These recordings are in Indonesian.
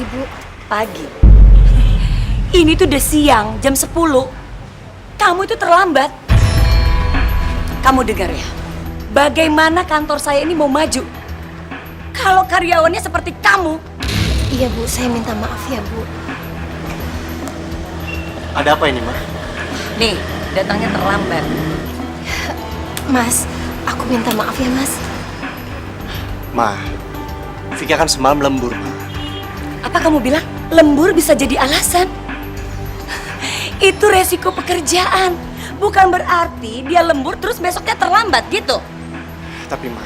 Pagi, Bu. Pagi. Ini tuh udah siang, jam 10. Kamu itu terlambat. Kamu dengar ya, bagaimana kantor saya ini mau maju kalau karyawannya seperti kamu? Iya, Bu. Saya minta maaf ya, Bu. Ada apa ini, Ma? Nih, datangnya terlambat. Mas, aku minta maaf ya, Mas. Ma, Vika kan semalam lembur, Ma. Apa kamu bilang lembur bisa jadi alasan? Itu resiko pekerjaan. Bukan berarti dia lembur terus besoknya terlambat gitu. Tapi, Ma,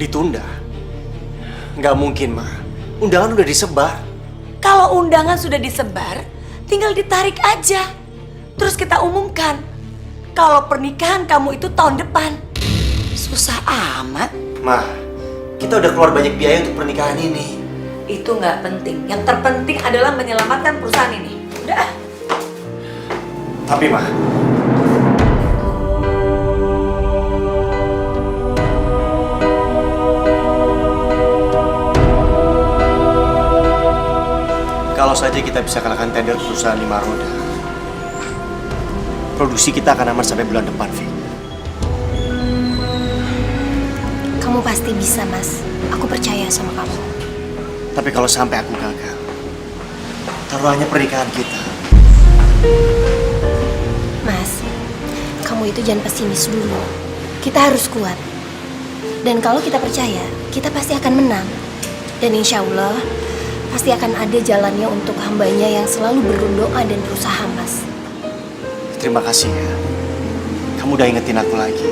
ditunda. Nggak mungkin, Ma. Undangan udah disebar. Kalau undangan sudah disebar, tinggal ditarik aja. Terus kita umumkan kalau pernikahan kamu itu tahun depan. Susah amat. Ma, kita udah keluar banyak biaya untuk pernikahan ini. Itu nggak penting. Yang terpenting adalah menyelamatkan perusahaan ini. Udah. Tapi, Ma, kalau saja kita bisa kalahkan tender perusahaan 5 roda, produksi kita akan aman sampai bulan depan, Vi. Kamu pasti bisa, Mas. Aku percaya sama kamu. Tapi kalau sampai aku gagal, taruhannya pernikahan kita. Mas, kamu itu jangan pesimis dulu. Kita harus kuat. Dan kalau kita percaya, kita pasti akan menang. Dan insya Allah, pasti akan ada jalannya untuk hambanya yang selalu berdoa dan berusaha, Mas. Terima kasih ya. Kamu udah ingetin aku lagi.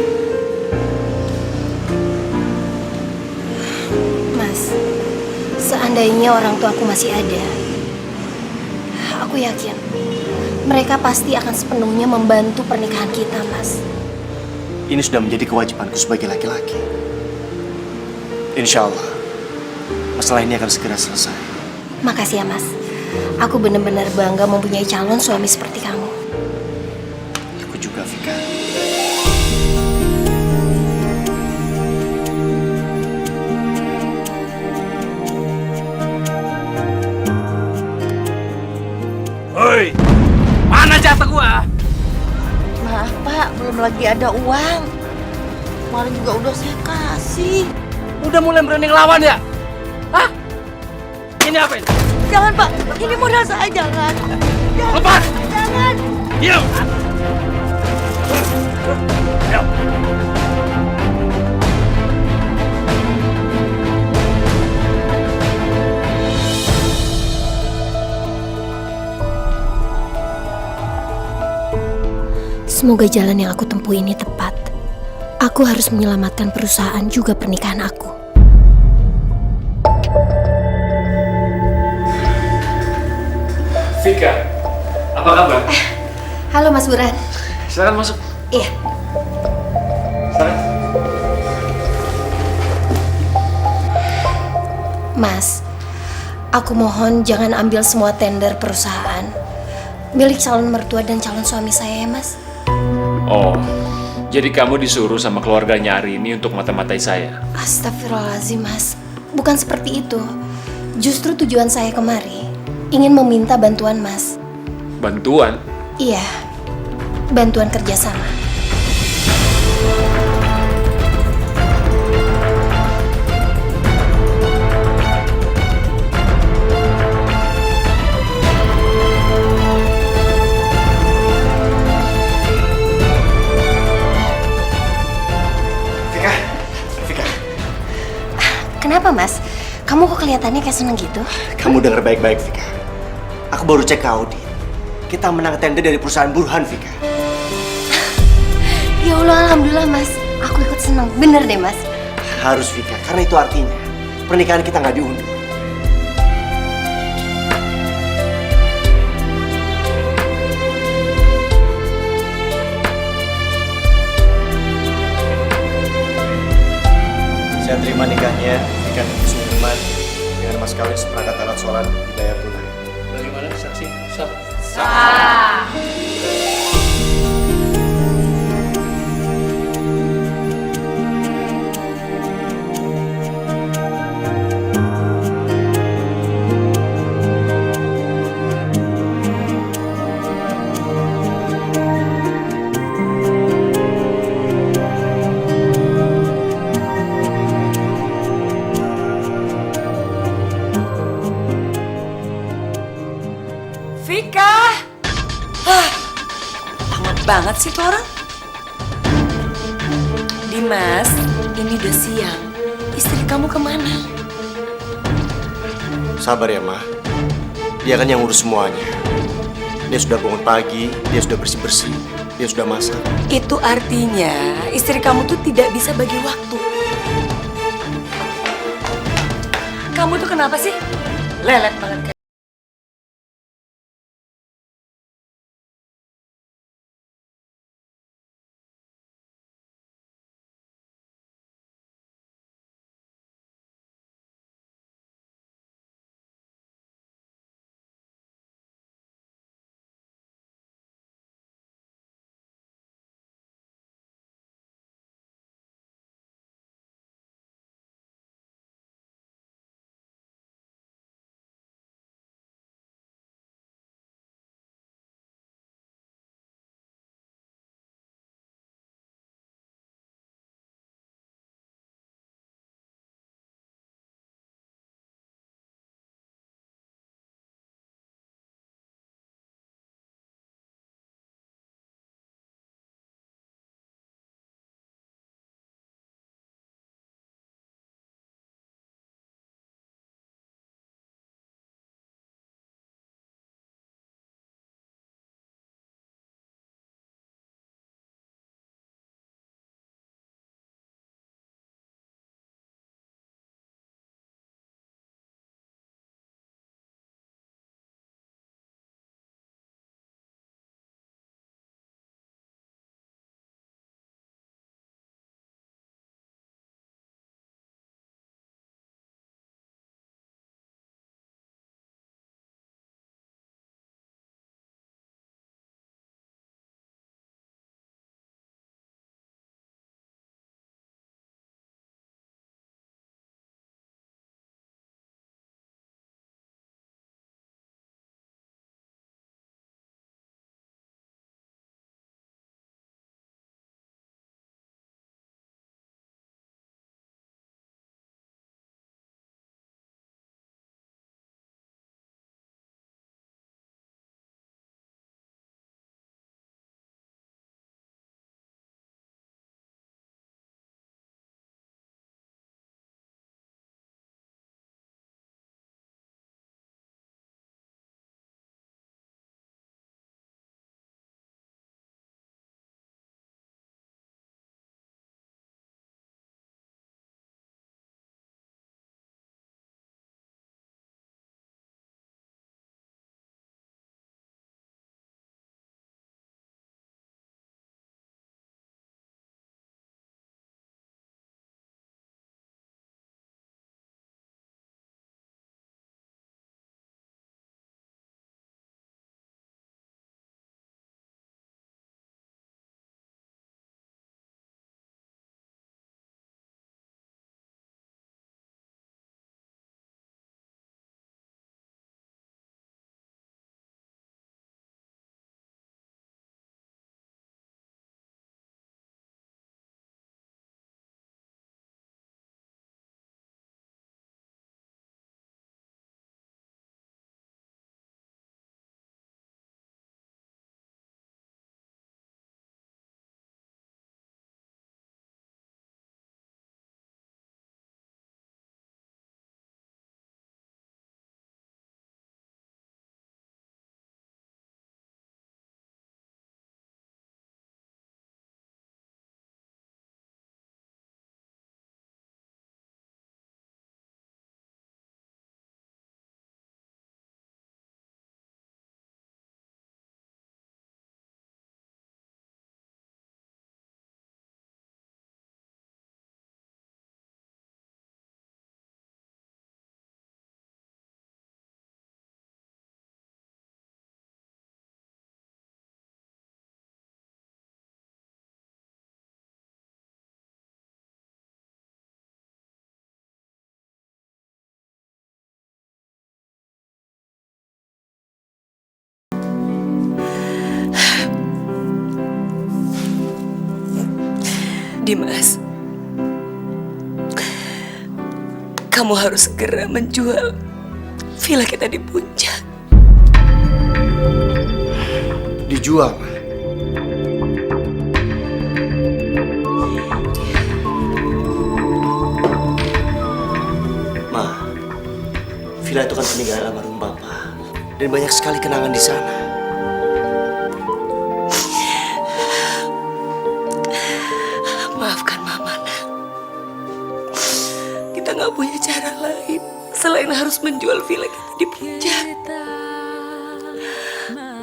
Mas, seandainya orang tuaku masih ada, aku yakin mereka pasti akan sepenuhnya membantu pernikahan kita, Mas. Ini sudah menjadi kewajibanku sebagai laki-laki. Insya Allah, masalah ini akan segera selesai. Makasih ya, Mas. Aku benar-benar bangga mempunyai calon suami seperti kamu. Aku juga, Vika. Hoi, mana jatah gua? Maaf Pak, belum lagi ada uang. Kemarin juga udah saya kasih. Udah mulai berani ngelawan ya? Hah? Ini apa ini? Jangan Pak, ini modal saya, jangan. Lepas! Jangan. Diam! Ayo. Semoga jalan yang aku tempuh ini tepat. Aku harus menyelamatkan perusahaan juga pernikahan aku. Vika, apa kabar? Halo Mas Buran. Silakan masuk. Iya. Silakan. Mas, aku mohon jangan ambil semua tender perusahaan milik calon mertua dan calon suami saya ya Mas. Oh, jadi kamu disuruh sama keluarganya Arini untuk mata-matai saya? Astagfirullahaladzim Mas, bukan seperti itu. Justru tujuan saya kemari ingin meminta bantuan Mas. Bantuan? Iya, bantuan kerjasama. Vika, Vika, Kenapa Mas? Kamu kok kelihatannya kayak seneng gitu? kamu dengar baik-baik Vika. Aku baru cek ke audit. Kita menang tender dari perusahaan Burhan, Vika. Ya Allah, alhamdulillah Mas. Aku ikut seneng. Bener deh Mas. Harus Vika, karena itu artinya pernikahan kita nggak diundur. Saya terima nikahnya Vika dan Sudirman dengan mas kawin seperangkat alat sholat dibayar tunai. Bagaimana saksi? Sah. Vika! Lama banget sih tuh orang. Dimas, ini udah siang. Istri kamu kemana? Sabar ya, Ma. Dia kan yang urus semuanya. Dia sudah bangun pagi, dia sudah bersih-bersih, dia sudah masak. Itu artinya istri kamu tuh tidak bisa bagi waktu. Kamu tuh kenapa sih? Lelet banget. Dimas, kamu harus segera menjual villa kita di Puncak. Dijual, Ma. Ma, villa itu kan peninggalan almarhum Bapak. Dan banyak sekali kenangan di sana. Maafkan Mama, nak. Kita nggak punya cara lain selain harus menjual villa kita di Puncak.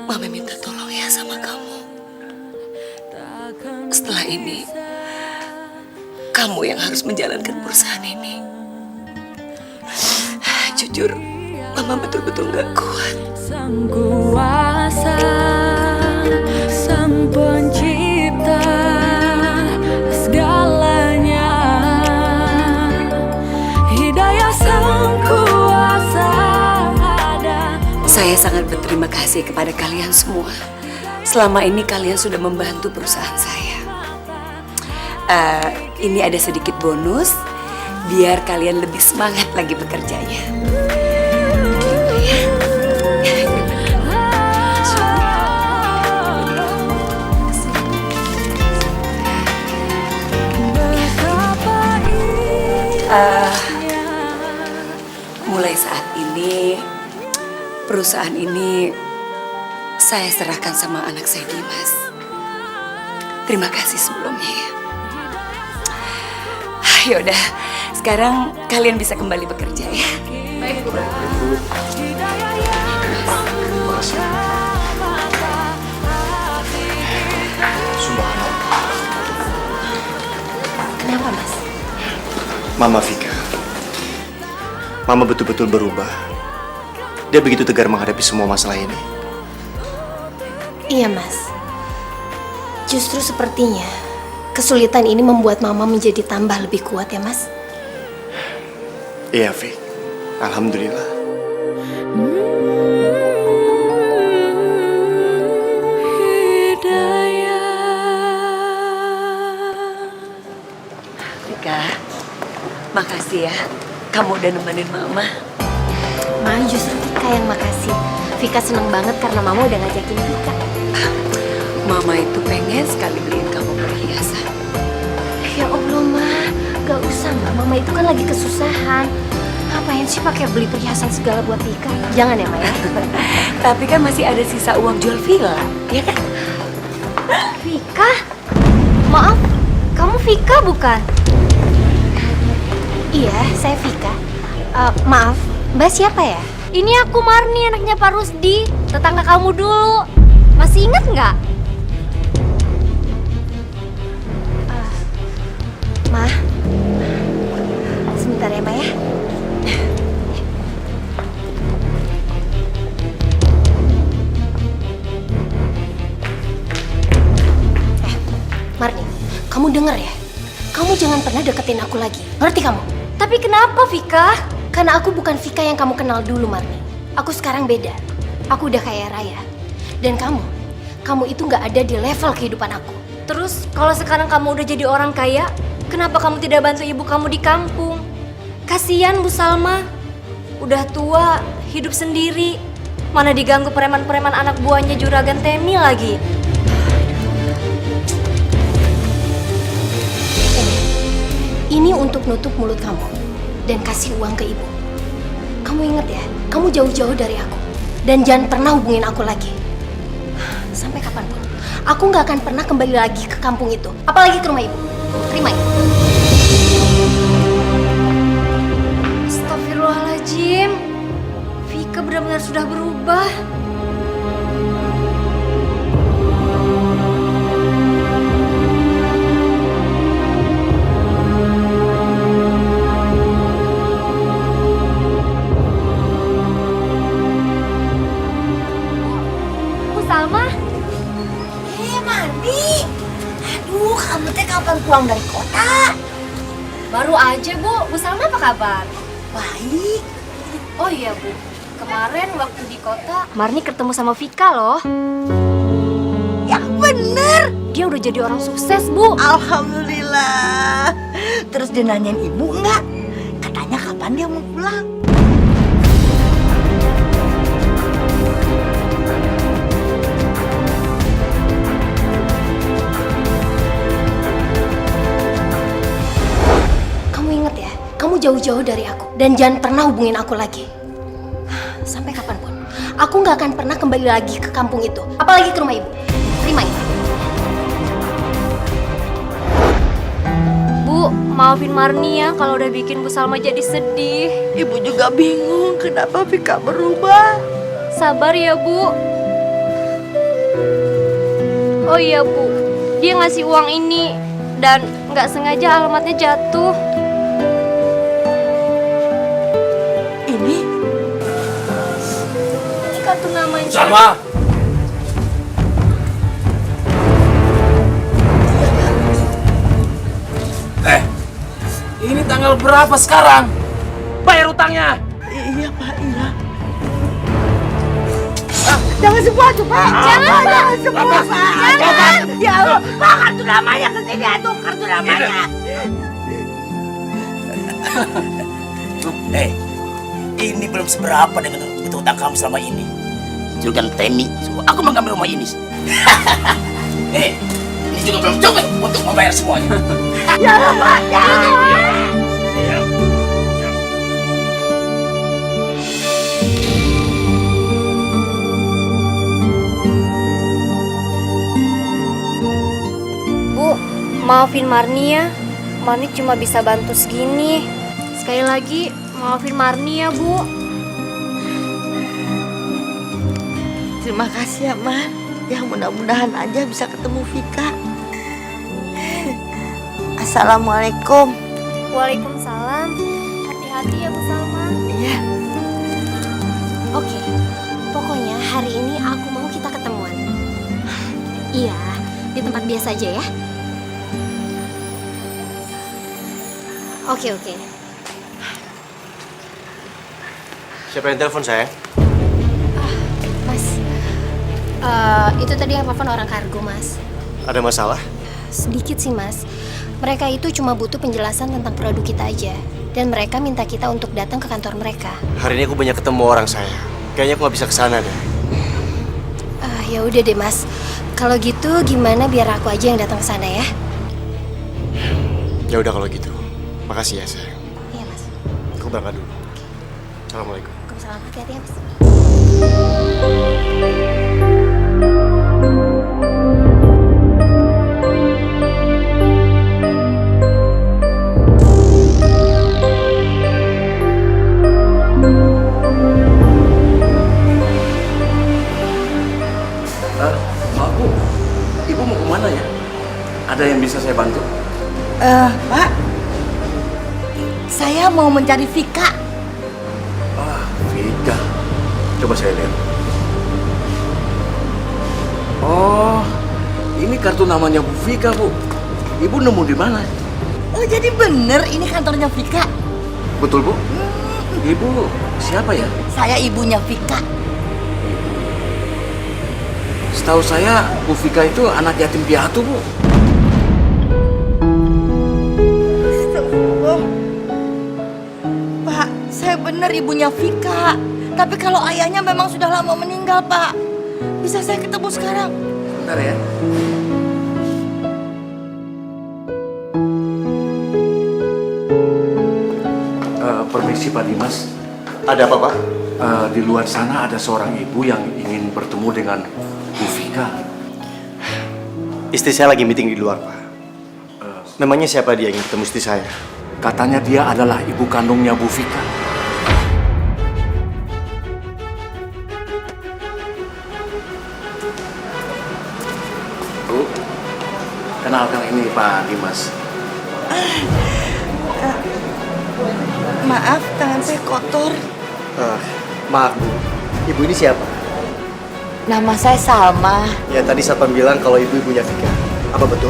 Mama minta tolong ya sama kamu. Setelah ini, kamu yang harus menjalankan perusahaan ini. Jujur, Mama betul-betul nggak kuat. Sang kuasa, sang pencipta segalanya, hidayah sang kuasa ada. Saya sangat berterima kasih kepada kalian semua. Selama ini kalian sudah membantu perusahaan saya. Ini ada sedikit bonus, biar kalian lebih semangat lagi bekerjanya. Mulai saat ini, perusahaan ini saya serahkan sama anak saya Dimas. Terima kasih sebelumnya ya. Yaudah, sekarang kalian bisa kembali bekerja ya. Baik, Bu. Subhanallah. Kenapa, Mas? Mama Vika. Mama betul-betul berubah. Dia begitu tegar menghadapi semua masalah ini. Iya, Mas. Justru sepertinya kesulitan ini membuat Mama menjadi tambah lebih kuat ya, Mas? Iya, Vik. Alhamdulillah. Vika, makasih ya. Kamu udah nemenin Mama. Ma, justru Vika yang makasih. Vika seneng banget karena Mama udah ngajakin Vika. Mama itu pengen sekali beliin kamu perhiasan. Ya Allah, Ma. Gak usah, Ma. Mama itu kan lagi kesusahan. Ngapain sih pakai beli perhiasan segala buat Vika? Jangan ya, Ma ya. Tapi kan masih ada sisa uang jual villa, ya kan? Vika? Maaf, kamu Vika bukan? Iya, saya Vika. Maaf, Mbak siapa ya? Ini aku Marni, anaknya Pak Rusdi, tetangga kamu dulu. Masih ingat nggak? Ma, sebentar ya, Ma ya. Marni, kamu dengar ya? Kamu jangan pernah deketin aku lagi. Ngerti kamu? Tapi kenapa, Vika? Karena aku bukan Vika yang kamu kenal dulu, Marni. Aku sekarang beda. Aku udah kaya raya. Dan kamu itu nggak ada di level kehidupan aku. Terus kalau sekarang kamu udah jadi orang kaya, kenapa kamu tidak bantu ibu kamu di kampung? Kasian Bu Salma, udah tua, hidup sendiri. Mana diganggu preman-preman anak buahnya Juragan Temi lagi. Ini untuk nutup mulut kamu dan kasih uang ke ibu. Kamu inget ya, kamu jauh-jauh dari aku. Dan jangan pernah hubungin aku lagi. Sampai kapanpun, aku nggak akan pernah kembali lagi ke kampung itu. Apalagi ke rumah ibu. Terima ya. Astagfirullahaladzim, Vika benar-benar sudah berubah. Kapan pulang dari kota? Baru aja, Bu. Bu Salma apa kabar? Baik. Oh iya, Bu. Kemarin waktu di kota, Marni ketemu sama Vika loh. Yang bener. dia udah jadi orang sukses, Bu. Alhamdulillah. Terus dia nanyain ibu enggak? Katanya kapan dia mau pulang? Kamu inget ya, kamu jauh-jauh dari aku dan jangan pernah hubungin aku lagi. Sampai kapanpun, aku nggak akan pernah kembali lagi ke kampung itu, apalagi ke rumah ibu. Terima ini. Bu, maafin Marni ya kalau udah bikin Bu Salma jadi sedih. Ibu juga bingung kenapa Vika berubah. Sabar ya, Bu. Oh iya, Bu. Dia ngasih uang ini dan nggak sengaja alamatnya jatuh. Ini Kartu namanya. Salma. Ini tanggal berapa sekarang? Bayar utangnya. iya Pak, iya. Jangan semua tuh Pak. Jangan semua Pak. Jangan. Ya Allah, Pak, kartu namanya ke sini atuh, kartu namanya. Ini belum seberapa dengan utang kamu selama ini. Juragan Temi, aku mengambil rumah ini. Ini juga belum cukup untuk membayar semuanya. Jangan Pak, jangan. Bu, maafin Marni ya. Marni cuma bisa bantu segini. Sekali lagi, maafin Marni ya, Bu. Terima kasih ya, Man. Ya mudah-mudahan aja bisa ketemu Vika. Assalamualaikum. Waalaikumsalam. Hati-hati ya, Bu Salma. Iya. Oke, pokoknya hari ini aku mau kita ketemuan. Iya, di tempat biasa aja ya. Oke. Siapa yang telepon saya? Mas, itu tadi yang telepon orang kargo, Mas. Ada masalah? Sedikit sih, Mas. Mereka itu cuma butuh penjelasan tentang produk kita aja. Dan mereka minta kita untuk datang ke kantor mereka. Hari ini aku banyak ketemu orang saya. Kayaknya aku nggak bisa kesana deh. Ya udah deh, Mas. Kalau gitu gimana biar aku aja yang datang ke sana ya? Ya udah kalau gitu. Makasih ya sayang. Iya, Mas. Aku berangkat dulu. Assalamualaikum. Waalaikumsalam. Hati-hati ya, Mas. Maaf Bu, Ibu mau kemana ya? Ada yang bisa saya bantu? Pak. Saya mau mencari Vika. Vika. Coba saya lihat. Oh, ini kartu namanya Bu Vika, Bu. Ibu nemu di mana? Oh, jadi bener ini kantornya Vika. Betul, Bu? Ibu siapa ya? Saya ibunya Vika. Setahu saya Bu Vika itu anak yatim piatu, Bu. Astagfirullah. Pak, saya bener ibunya Vika. Tapi kalau ayahnya memang sudah lama meninggal, Pak. Bisa saya ketemu sekarang? Bentar ya. Permisi Pak Dimas. Ada apa, Pak? Di luar sana ada seorang ibu yang ingin bertemu dengan Bu Vika. Istri saya lagi meeting di luar, Pak. Memangnya siapa dia yang ingin ketemu istri saya? Katanya dia adalah ibu kandungnya Bu Vika. Bu, kenalkan ini Pak Dimas. Maaf, tangan saya kotor. Maaf, Bu. Ibu ini siapa? Nama saya Salma. Ya, tadi Satpam bilang kalau ibu-ibunya Vika. Apa betul?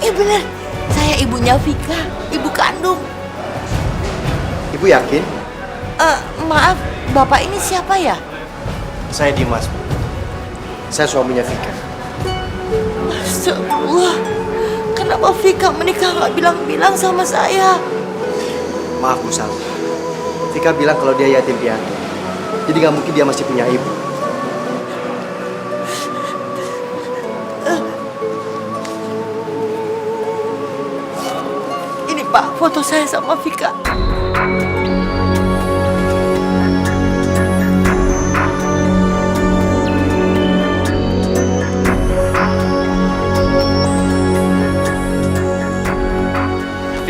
Iya bener, saya ibunya Vika, ibu kandung. Ibu yakin? Maaf, Bapak ini siapa ya? Saya Dimas, Bu. Saya suaminya Vika. Astagfirullah. Kenapa Vika menikah nggak bilang-bilang sama saya? Maaf Bu Salma. Vika bilang kalau dia yatim piatu. Jadi nggak mungkin dia masih punya ibu. Ini Pak, foto saya sama Vika.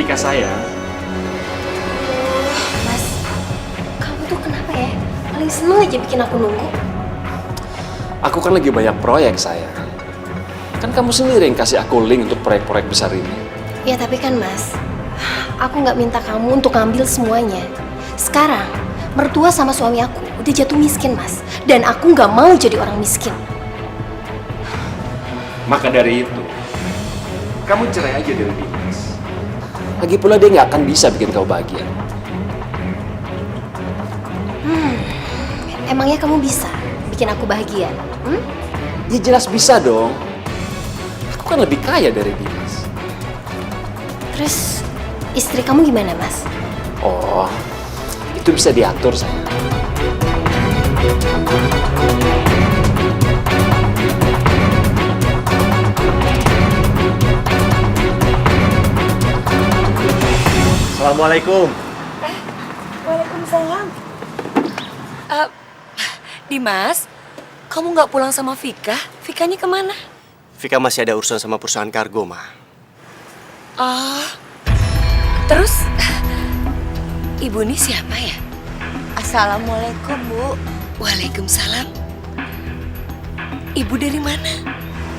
Vika sayang, Mas, kamu tuh kenapa ya? Paling seneng aja bikin aku nunggu. aku kan lagi banyak proyek sayang. Kan kamu sendiri yang kasih aku link untuk proyek-proyek besar ini. Ya tapi kan Mas, aku nggak minta kamu untuk ngambil semuanya. Sekarang, mertua sama suami aku udah jatuh miskin Mas. Dan aku nggak mau jadi orang miskin. Maka dari itu, kamu cerai aja dari Dimas. Lagi pula dia nggak akan bisa bikin kau bahagia. Emangnya kamu bisa bikin aku bahagia? Ya jelas bisa dong. Aku kan lebih kaya dari Dimas. Terus istri kamu gimana Mas? Oh, itu bisa diatur sayang. Assalamualaikum. Waalaikumsalam. Dimas, kamu nggak pulang sama Vika? Vikanya kemana? Vika masih ada urusan sama perusahaan kargo, Ma. Terus, ibu ini siapa ya? Assalamualaikum, Bu. Waalaikumsalam. Ibu dari mana?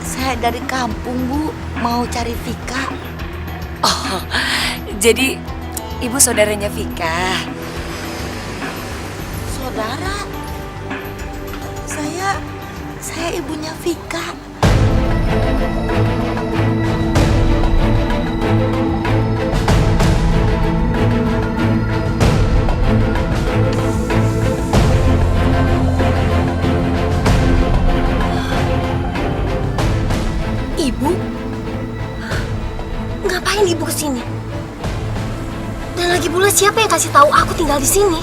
Saya dari kampung, Bu. Mau cari Vika. Oh, jadi ibu saudaranya Vika. Saudara. Saya ibunya Vika. Ibu? Ngapain ibu kesini? Dan lagi pula siapa yang kasih tahu aku tinggal di sini?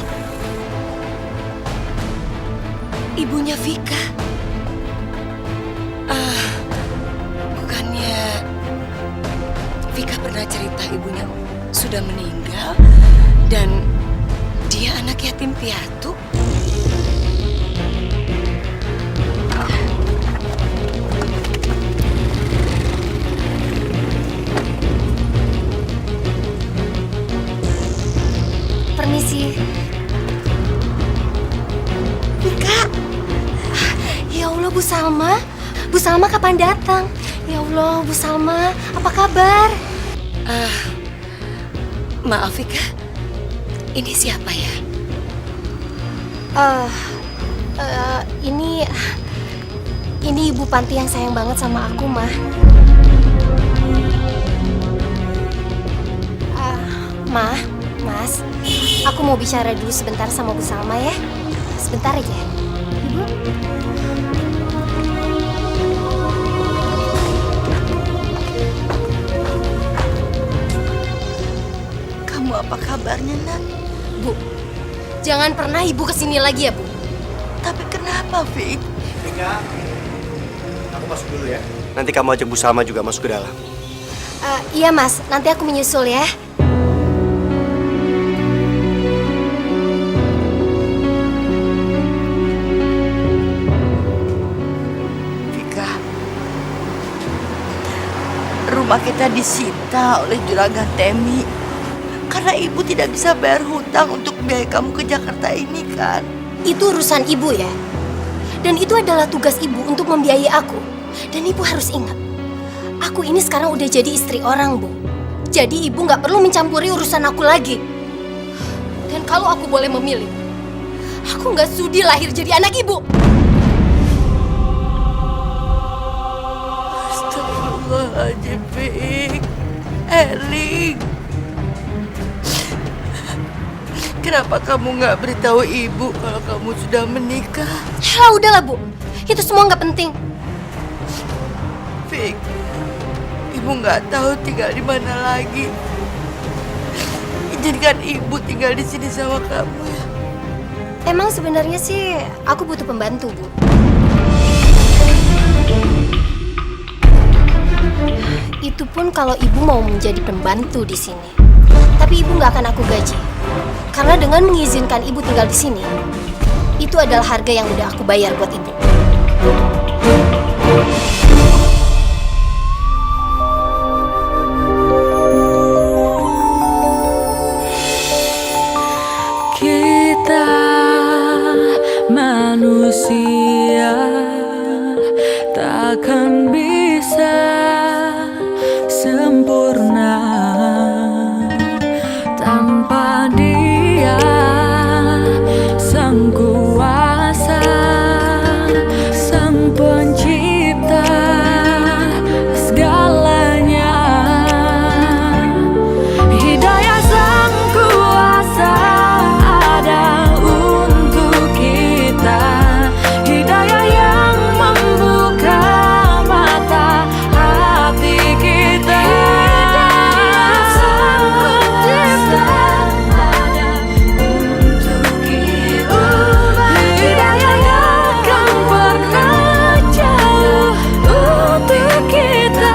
Ibunya Vika. Bukannya Vika pernah cerita ibunya sudah meninggal dan dia anak yatim piatu? Permisi. Vika. Ya Allah, Bu Salma. Bu Salma kapan datang? Ya Allah, Bu Salma, apa kabar? Maaf Vika, ini siapa ya? Ini Ibu Panti yang sayang banget sama aku, Mah. Mah, Mas, aku mau bicara dulu sebentar sama Bu Salma ya. Sebentar aja. Ibu. Kamu apa kabarnya, Nak? Bu, jangan pernah Ibu kesini lagi ya, Bu. Tapi kenapa, Fik? Vika, aku masuk dulu ya. Nanti kamu ajak Bu Salma juga masuk ke dalam. Iya, Mas. Nanti aku menyusul ya. Vika, rumah kita disita oleh juragan Temi karena ibu tidak bisa bayar hutang untuk biaya kamu ke Jakarta ini kan? Itu urusan Ibu ya. Dan itu adalah tugas Ibu untuk membiayai aku. Dan Ibu harus ingat, aku ini sekarang udah jadi istri orang, Bu. Jadi Ibu nggak perlu mencampuri urusan aku lagi. Dan kalau aku boleh memilih, aku nggak sudi lahir jadi anak Ibu. Astagfirullahaladzim, Fik. Eling. Kenapa kamu nggak beritahu ibu kalau kamu sudah menikah? Ya udahlah, Bu. Itu semua nggak penting. Fik, ibu nggak tahu tinggal di mana lagi. Izinkan ibu tinggal di sini sama kamu ya. Emang sebenarnya sih aku butuh pembantu, Bu. Itu pun kalau ibu mau menjadi pembantu di sini. Tapi ibu nggak akan aku gaji. Karena dengan mengizinkan ibu tinggal di sini, itu adalah harga yang udah aku bayar buat ibu. Kita manusia takkan bisa sempurna tanpa Dia, Sang Kuasa, Sang Pencipta segalanya. Hidayah Sang Kuasa ada untuk kita, hidayah yang membuka mata hati kita. Hidayah Sang Pencipta ada untuk kita, hidayah yang akan pernah jauh untuk kita.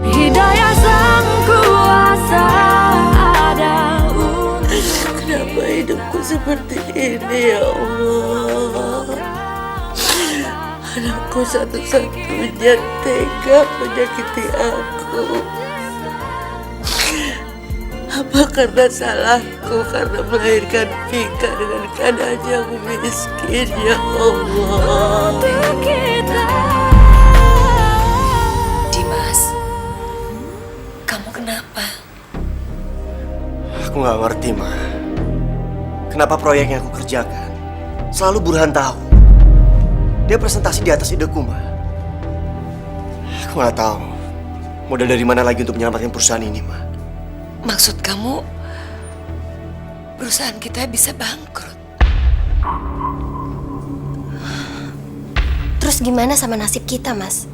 Hidayah Sang Kuasa ada untuk Kenapa hidupku seperti ini ya Allah? Anakku satu-satunya tega menyakiti aku. Apa karena salahku karena melahirkan Vika dengan keadaan yang miskin ya Allah? kita. Dimas, kamu kenapa? Aku nggak ngerti, Ma. Kenapa proyek yang aku kerjakan selalu Burhan tahu. Dia presentasi di atas ideku, Ma. Aku nggak tahu modal dari mana lagi untuk menyelamatkan perusahaan ini, Ma. Maksud kamu perusahaan kita bisa bangkrut? Terus gimana sama nasib kita, Mas?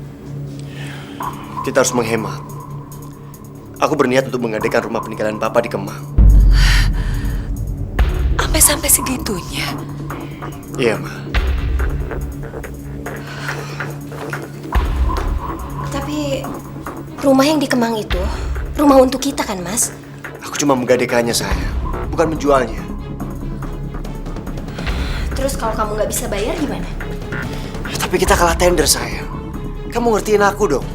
Kita harus menghemat. Aku berniat untuk mengadakan rumah peninggalan Papa di Kemang. Sampai segitunya? Iya, Ma. Tapi rumah yang di Kemang itu rumah untuk kita kan, Mas? Aku cuma menggadaikannya, sayang. Bukan menjualnya. Terus kalau kamu nggak bisa bayar gimana? Tapi kita kalah tender, sayang. Kamu ngertiin aku dong.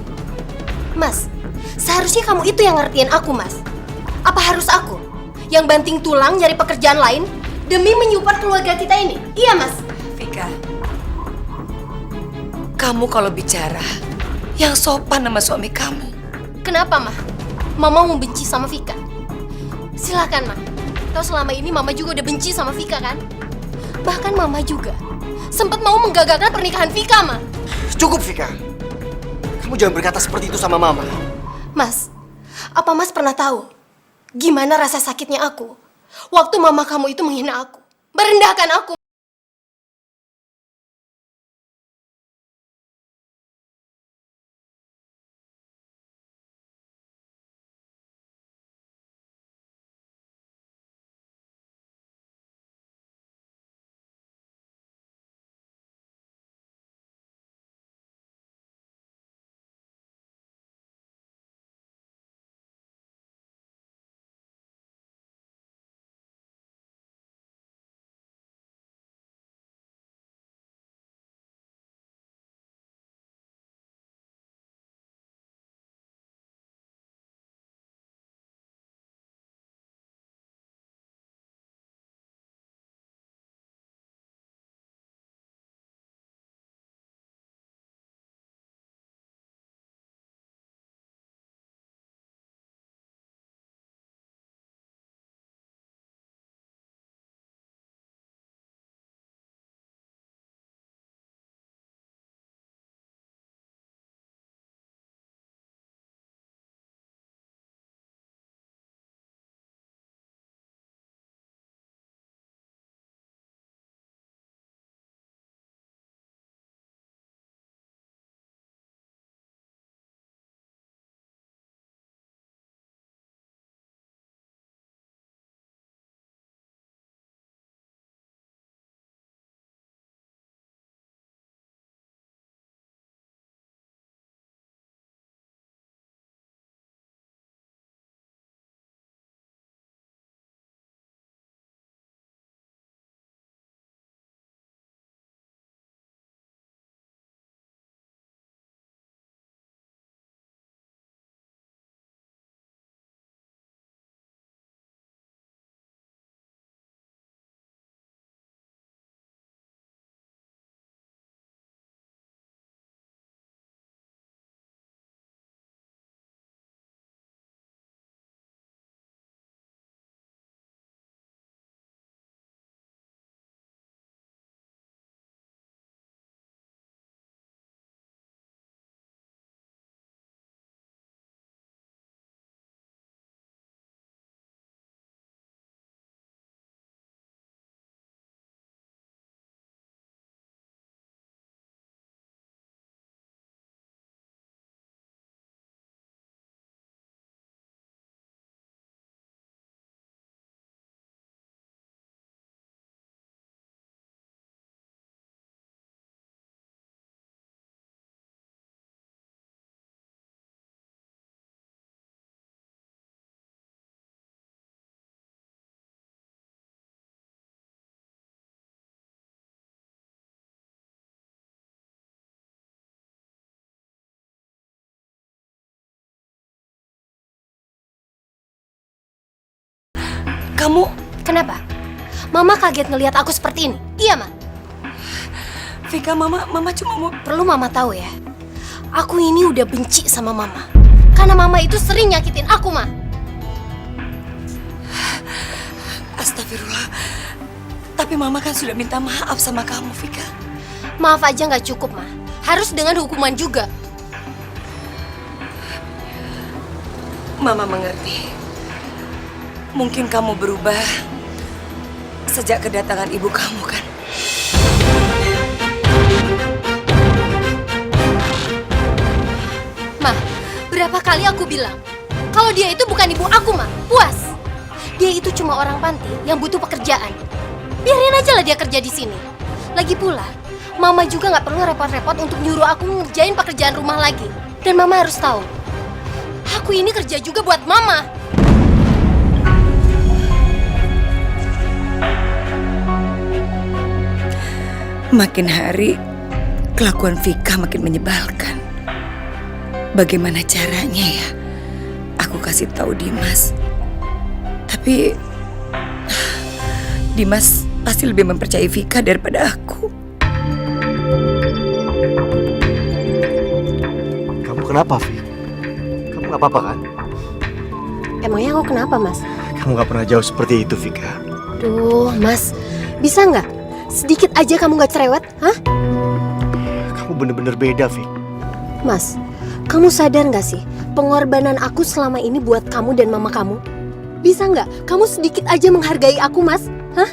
Mas, seharusnya kamu itu yang ngertiin aku, Mas. Apa harus aku yang banting tulang nyari pekerjaan lain demi menyupport keluarga kita ini? Iya, Mas. Vika, kamu kalau bicara yang sopan sama suami kamu. Kenapa, Ma? Mama mau benci sama Vika? Silakan, Ma. Tahu selama ini Mama juga udah benci sama Vika kan? Bahkan Mama juga sempat mau menggagalkan pernikahan Vika, Ma. Cukup, Vika. Kamu jangan berkata seperti itu sama Mama. Mas, apa Mas pernah tahu gimana rasa sakitnya aku waktu mama kamu itu menghina aku, merendahkan aku? kamu... Kenapa? Mama kaget ngelihat aku seperti ini. Iya, Ma. Vika, mama cuma mau... Perlu Mama tahu ya. Aku ini udah benci sama Mama. Karena Mama itu sering nyakitin aku, Ma. Astagfirullah. Tapi mama kan sudah minta maaf sama kamu, Vika. Maaf aja nggak cukup, Ma. Harus dengan hukuman juga. Mama mengerti. Mungkin kamu berubah sejak kedatangan ibu kamu, kan? Ma, berapa kali aku bilang kalau dia itu bukan ibu aku, Ma. Puas. Dia itu cuma orang panti yang butuh pekerjaan. Biarin aja lah dia kerja di sini. Lagi pula, Mama juga nggak perlu repot-repot untuk nyuruh aku ngerjain pekerjaan rumah lagi. Dan Mama harus tahu, aku ini kerja juga buat Mama. Makin hari, kelakuan Vika makin menyebalkan. Bagaimana caranya ya? Aku kasih tahu Dimas. Tapi Dimas pasti lebih mempercayai Vika daripada aku. Kamu kenapa, Vi? Kamu nggak apa-apa kan? Emangnya aku kenapa, Mas? Kamu nggak pernah jauh seperti itu, Vika. Duh, Mas, bisa nggak? Sedikit aja kamu nggak cerewet, hah? Kamu bener-bener beda, Vi. Mas, kamu sadar nggak sih pengorbanan aku selama ini buat kamu dan mama kamu? Bisa nggak kamu sedikit aja menghargai aku, Mas? Hah?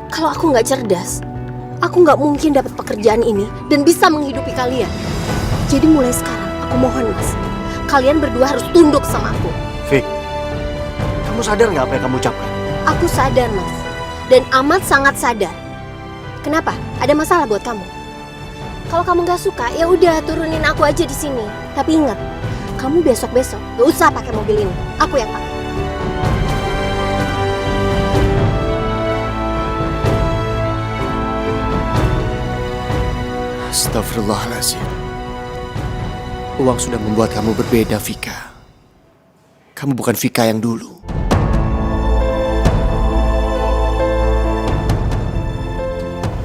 Kalau aku nggak cerdas, aku nggak mungkin dapat pekerjaan ini dan bisa menghidupi kalian. Jadi mulai sekarang, aku mohon, Mas, kalian berdua harus tunduk sama aku. Fik, kamu sadar nggak apa yang kamu ucapkan? Aku sadar, Mas, dan amat sangat sadar. Kenapa? Ada masalah buat kamu? Kalau kamu nggak suka, ya udah turunin aku aja di sini. Tapi ingat, kamu besok-besok gak usah pakai mobil ini. Aku yang pakai. Astagfirullahaladzim. Uang sudah membuat kamu berbeda, Vika. Kamu bukan Vika yang dulu.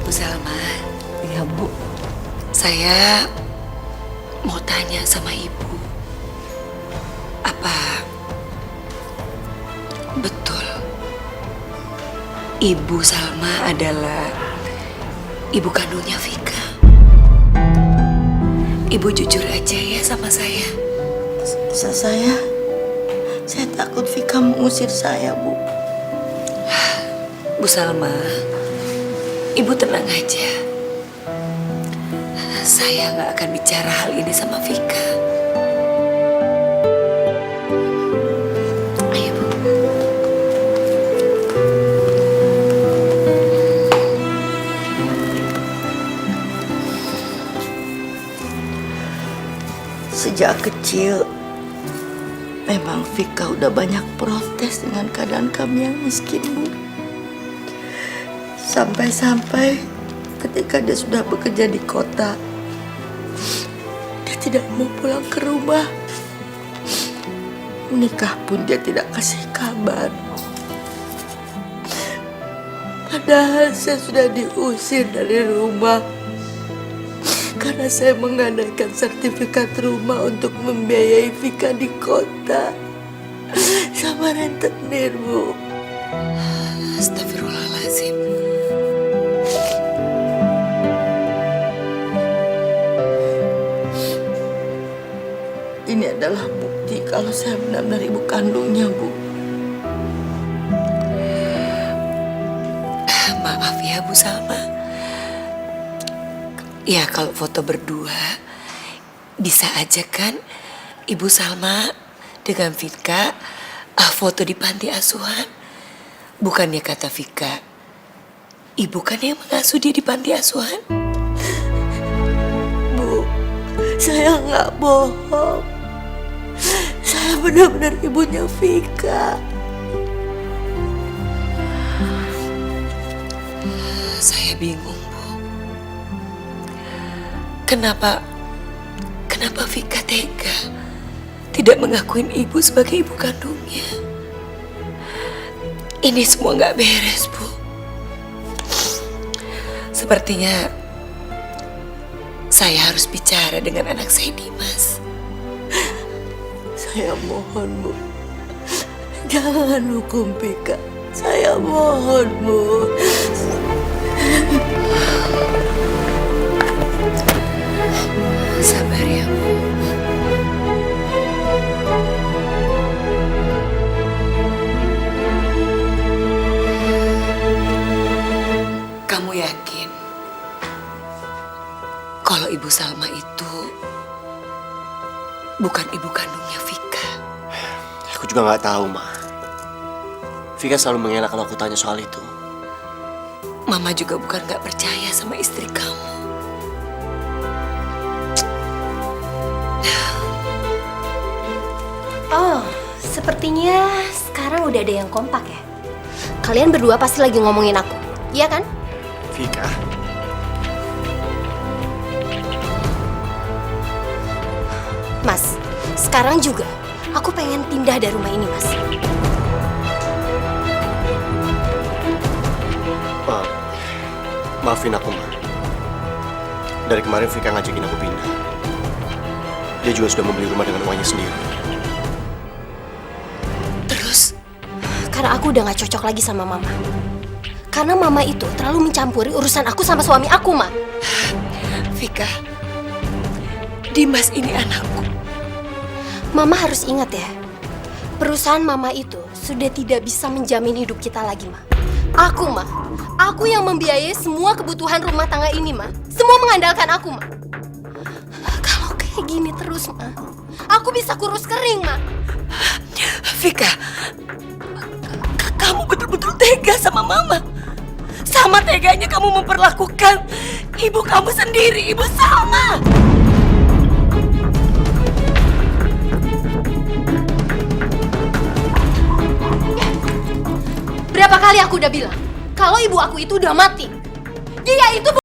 Bu Salma. Iya, Bu. Saya mau tanya sama Ibu. Apa betul Ibu Salma adalah ibu kandungnya Vika? Ibu jujur aja ya sama saya. Saya takut Vika mengusir saya, Bu. Bu Salma, Ibu tenang aja. Saya nggak akan bicara hal ini sama Vika. Ayo, Bu. Sejak kecil, memang Vika udah banyak protes dengan keadaan kami yang miskin, Bu. Sampai-sampai ketika dia sudah bekerja di kota, dia tidak mau pulang ke rumah. Menikah pun dia tidak kasih kabar. Padahal saya sudah diusir dari rumah karena saya menggadaikan sertifikat rumah untuk membiayai Vika di kota sama rentenir, Bu. Astagfirullahaladzim. Ini adalah bukti kalau saya benar-benar ibu kandungnya, Bu. Maaf ya, Bu Salma. Ya, kalau foto berdua, bisa aja kan Ibu Salma dengan Vika foto di panti asuhan. Bukannya kata Vika, Ibu kan yang mengasuh dia di panti asuhan? Bu, saya nggak bohong. Saya benar-benar ibunya Vika. Saya bingung, Bu. Kenapa Vika tega tidak mengakuin Ibu sebagai ibu kandungnya? Ini semua nggak beres, Bu. Sepertinya saya harus bicara dengan anak saya, Dimas. Saya mohon, Bu. Jangan hukum Vika. Saya mohon, Bu. Sabar ya, Bu. Kamu yakin kalau Ibu Salma itu bukan ibu kandungnya Vika? Aku juga nggak tahu, Ma. Vika selalu mengelak kalau aku tanya soal itu. Mama juga bukan nggak percaya sama istri kamu. Oh, sepertinya sekarang udah ada yang kompak ya. Kalian berdua pasti lagi ngomongin aku, iya kan? Vika, Mas, sekarang juga aku pengen pindah dari rumah ini, Mas. maafin aku, Ma. Dari kemarin Vika ngajakin aku pindah. Dia juga sudah membeli rumah dengan uangnya sendiri. Terus, Karena aku udah gak cocok lagi sama Mama. Karena Mama itu terlalu mencampuri urusan aku sama suami aku, Ma. Vika, Dimas ini anakku. Mama harus ingat ya, perusahaan Mama itu sudah tidak bisa menjamin hidup kita lagi, Ma. Aku, Ma. Aku yang membiayai semua kebutuhan rumah tangga ini, Ma. Semua mengandalkan aku, Ma. Kalau kayak gini terus, Ma, aku bisa kurus kering, Ma. Vika, kamu betul-betul tega sama Mama. Sama teganya kamu memperlakukan ibu kamu sendiri, Ibu Salma. Berapa kali aku udah bilang, kalau ibu aku itu udah mati. Dia itu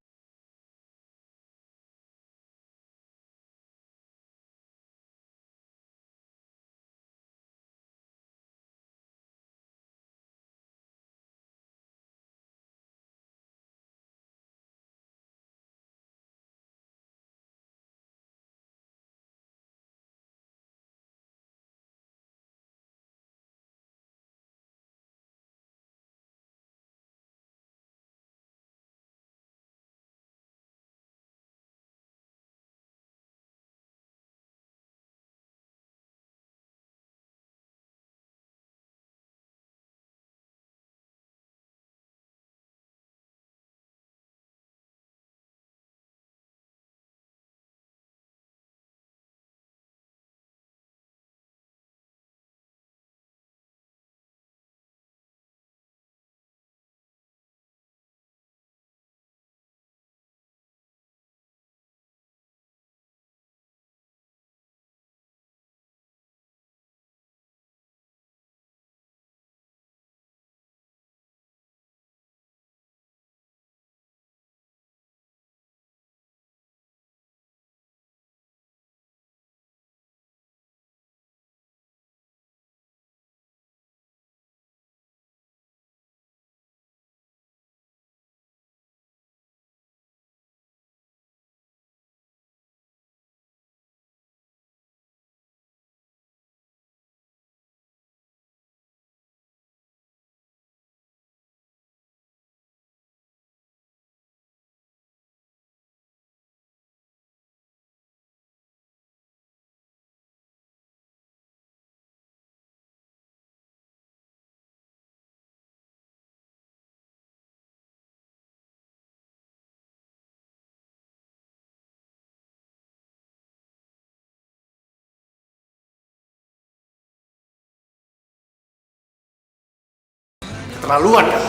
keterlaluan kan?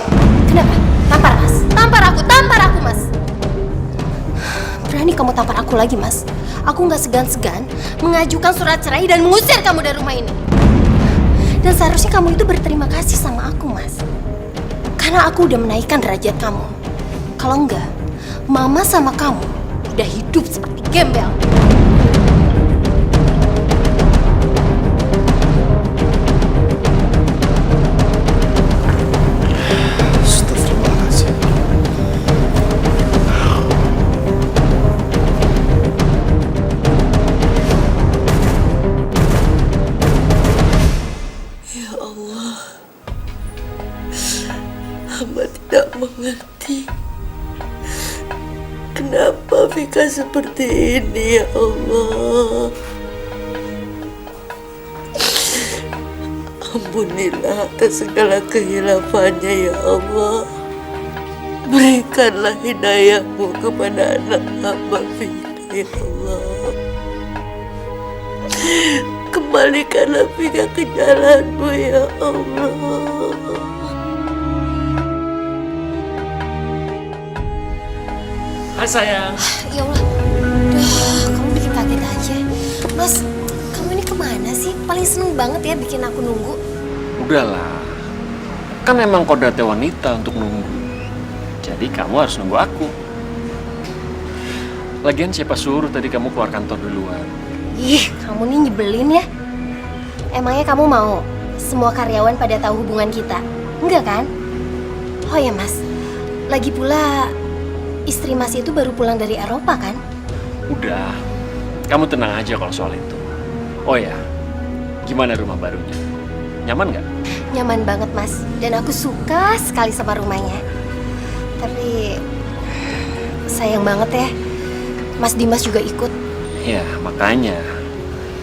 kenapa? Tampar aku, Mas. Berani kamu tampar aku lagi, Mas? Aku nggak segan-segan mengajukan surat cerai dan mengusir kamu dari rumah ini. Dan seharusnya kamu itu berterima kasih sama aku, Mas. Karena aku udah menaikkan derajat kamu. Kalau enggak, Mama sama kamu udah hidup seperti gembel. Vika seperti ini ya Allah. Ampunilah atas segala kehilafannya ya Allah. Berikanlah hidayahmu kepada anak hamba Vika ya Allah. Kembalikanlah Vika ke jalanmu ya Allah. Hai sayang. Ya Allah, kamu bikin kaget aja. Mas, kamu ini kemana sih? Paling seneng banget ya bikin aku nunggu. Udahlah. Kan emang kodratnya wanita untuk nunggu. Jadi kamu harus nunggu aku. Lagian siapa suruh tadi kamu keluar kantor duluan? Ih, kamu nih nyebelin ya. Emangnya kamu mau semua karyawan pada tahu hubungan kita? Enggak kan? Oh ya Mas, lagi pula istri Mas itu baru pulang dari Eropa kan? Udah. Kamu tenang aja kalau soal itu. Oh ya, gimana rumah barunya? Nyaman nggak? Nyaman banget Mas, dan aku suka sekali sama rumahnya. Tapi sayang banget ya, Mas Dimas juga ikut. Ya, makanya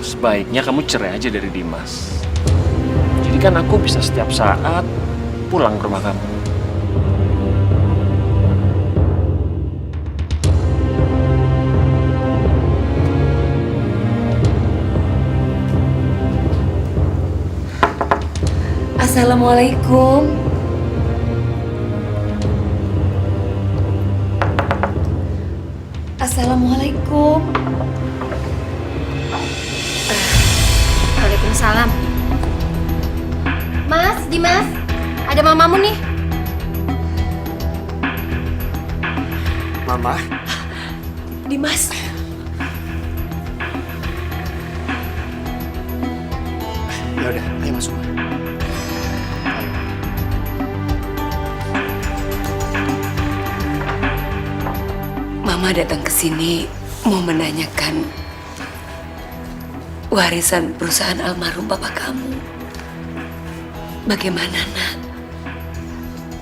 sebaiknya kamu cerai aja dari Dimas. Jadi kan aku bisa setiap saat pulang ke rumah kamu. Assalamualaikum. Assalamualaikum. Waalaikumsalam. Mas, Dimas, ada mamamu nih. Mama, Dimas. ya udah, ayo masuk. Mama datang ke sini mau menanyakan warisan perusahaan almarhum bapak kamu. Bagaimana, Nak?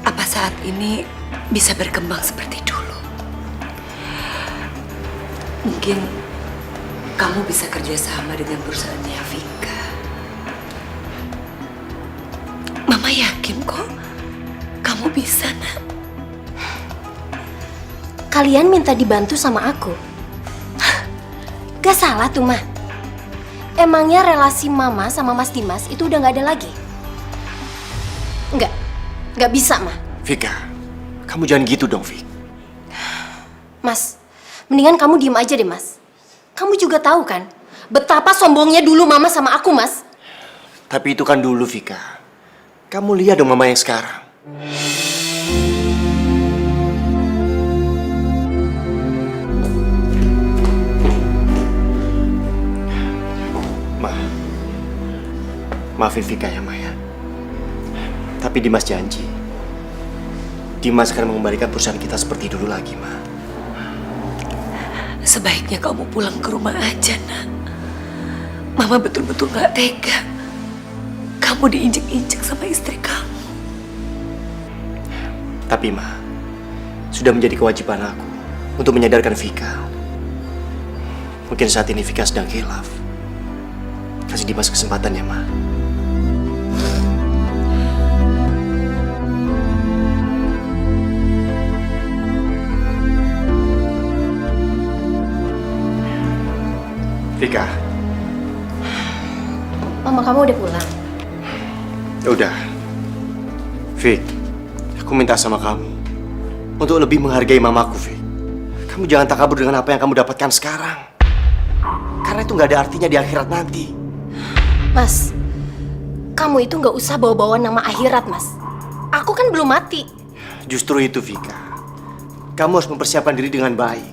Apa saat ini bisa berkembang seperti dulu? Mungkin kamu bisa kerjasama dengan perusahaannya Vika. Mama yakin kok kamu bisa, Nak. Kalian minta dibantu sama aku. Gak salah tuh, Mah. Emangnya relasi Mama sama Mas Dimas itu udah gak ada lagi? Gak bisa, Mah. Vika, kamu jangan gitu dong, Vik. Mas, mendingan kamu diem aja deh, Mas. Kamu juga tahu kan, betapa sombongnya dulu Mama sama aku, Mas. Tapi itu kan dulu, Vika. Kamu lihat dong Mama yang sekarang. Maafin Vika ya, Maya. Tapi Dimas janji, Dimas akan mengembalikan perusahaan kita seperti dulu lagi, Ma. Sebaiknya kamu pulang ke rumah aja, Nak. Mama betul-betul gak tega. Kamu diinjek-injek sama istri kamu. Tapi, Ma, sudah menjadi kewajiban aku untuk menyadarkan Vika. Mungkin saat ini Vika sedang khilaf. Kasih Dimas kesempatan ya, Ma. Vika. Mama kamu udah pulang? Udah. Vik, aku minta sama kamu untuk lebih menghargai mamaku, Vik. Kamu jangan takabur dengan apa yang kamu dapatkan sekarang. Karena itu nggak ada artinya di akhirat nanti. Mas, kamu itu nggak usah bawa-bawa nama akhirat, Mas. Aku kan belum mati. Justru itu, Vika. Kamu harus mempersiapkan diri dengan baik.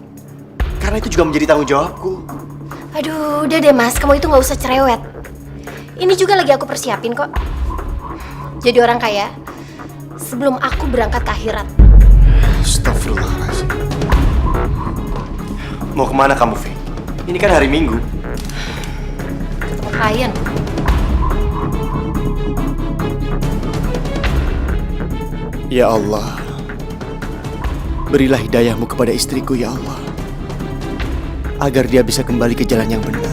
Karena itu juga menjadi tanggung jawabku. Aduh, udah deh Mas, kamu itu nggak usah cerewet. Ini juga lagi aku persiapin kok. Jadi orang kaya sebelum aku berangkat ke akhirat. Astagfirullahaladzim. Mau kemana kamu, Vik? Ini kan hari Minggu. Ketemu klien. Ya Allah, berilah hidayahmu kepada istriku, ya Allah. agar dia bisa kembali ke jalan yang benar.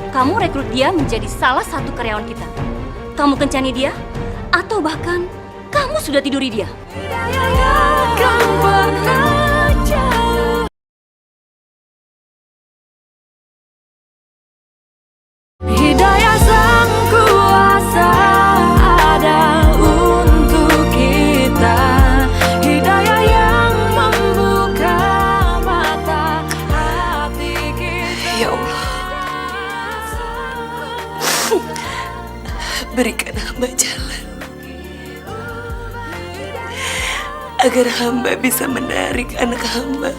Kamu rekrut dia menjadi salah satu karyawan kita. Kamu kencani dia, atau bahkan kamu sudah tiduri dia. Kan pernah jauh. Hidayah sang kuasa ada untuk kita. Hidayah yang membuka mata hati kita. Ya Allah, berikan hamba jalan agar hamba bisa menarik anak hamba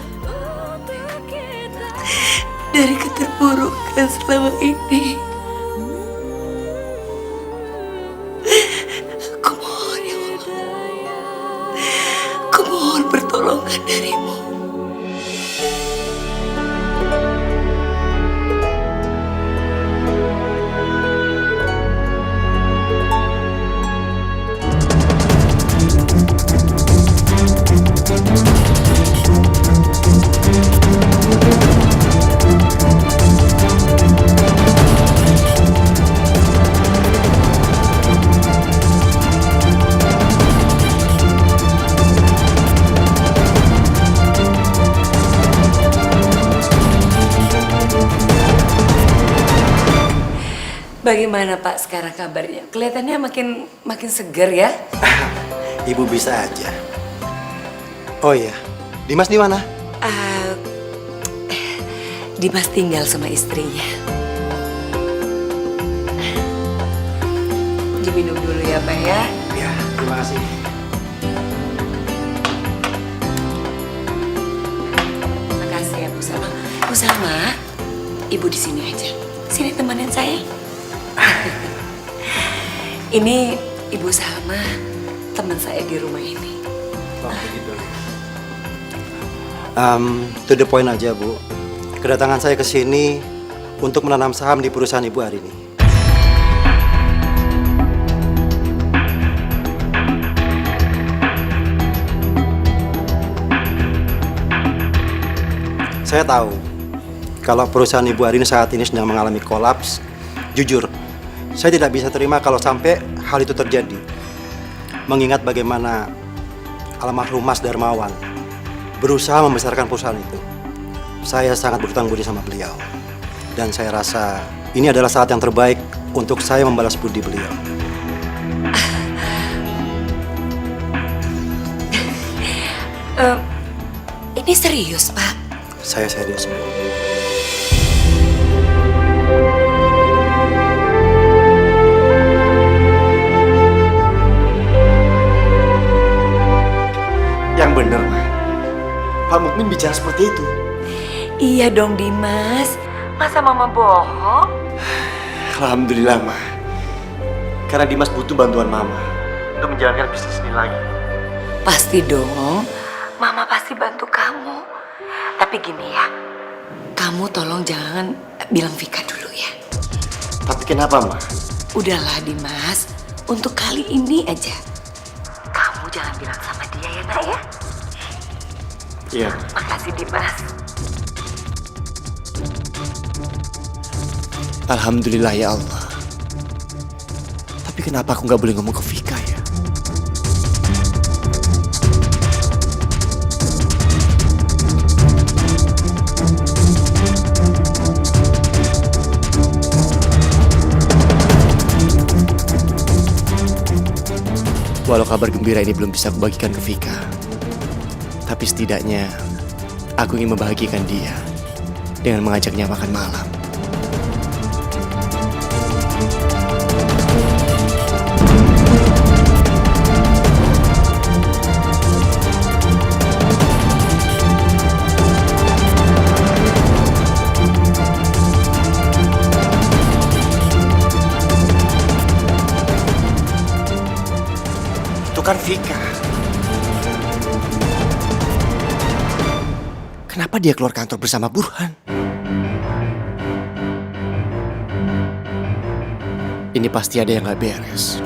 dari keterpurukan selama ini. Aku mohon ya Allah, aku mohon pertolongan darimu. Bagaimana Pak sekarang kabarnya? Kelihatannya makin seger ya. Ibu bisa aja. Oh iya, Dimas di mana? Dimas tinggal sama istrinya. Diminum dulu ya Pak ya. Ya, terima kasih. Makasih ya Bu Salma. Bu Salma, Ibu di sini aja. Sini temenin saya. Ini Ibu Salma, teman saya di rumah ini. Oh, begitu. To the point aja, Bu. Kedatangan saya ke sini untuk menanam saham di perusahaan Ibu hari ini. Saya tahu kalau perusahaan Ibu hari ini saat ini sedang mengalami kolaps. Jujur, saya tidak bisa terima kalau sampai hal itu terjadi. Mengingat bagaimana almarhum Mas Darmawan berusaha membesarkan perusahaan itu. Saya sangat berhutang budi sama beliau. Dan saya rasa ini adalah saat yang terbaik untuk saya membalas budi beliau. Ini serius Pak? Saya serius, Bu. Yang benar, Ma. Pak Mukmin bicara seperti itu. Iya dong Dimas. Masa Mama bohong? Alhamdulillah, Ma. Karena Dimas butuh bantuan Mama untuk menjalankan bisnis ini lagi. Pasti dong. Mama pasti bantu kamu. Tapi gini ya, kamu tolong jangan bilang Vika dulu ya. Tapi kenapa, Ma? Udahlah Dimas, untuk kali ini aja. Kamu jangan bilang sama dia ya nak ya. Iya. Makasih Dimas. Alhamdulillah ya Allah. Tapi kenapa aku nggak boleh ngomong ke Vika ya? Walau kabar gembira ini belum bisa aku bagikan ke Vika, tapi setidaknya aku ingin membahagiakan dia dengan mengajaknya makan malam. Itu kan Vika. Kenapa dia keluar kantor bersama Burhan? Ini pasti ada yang gak beres.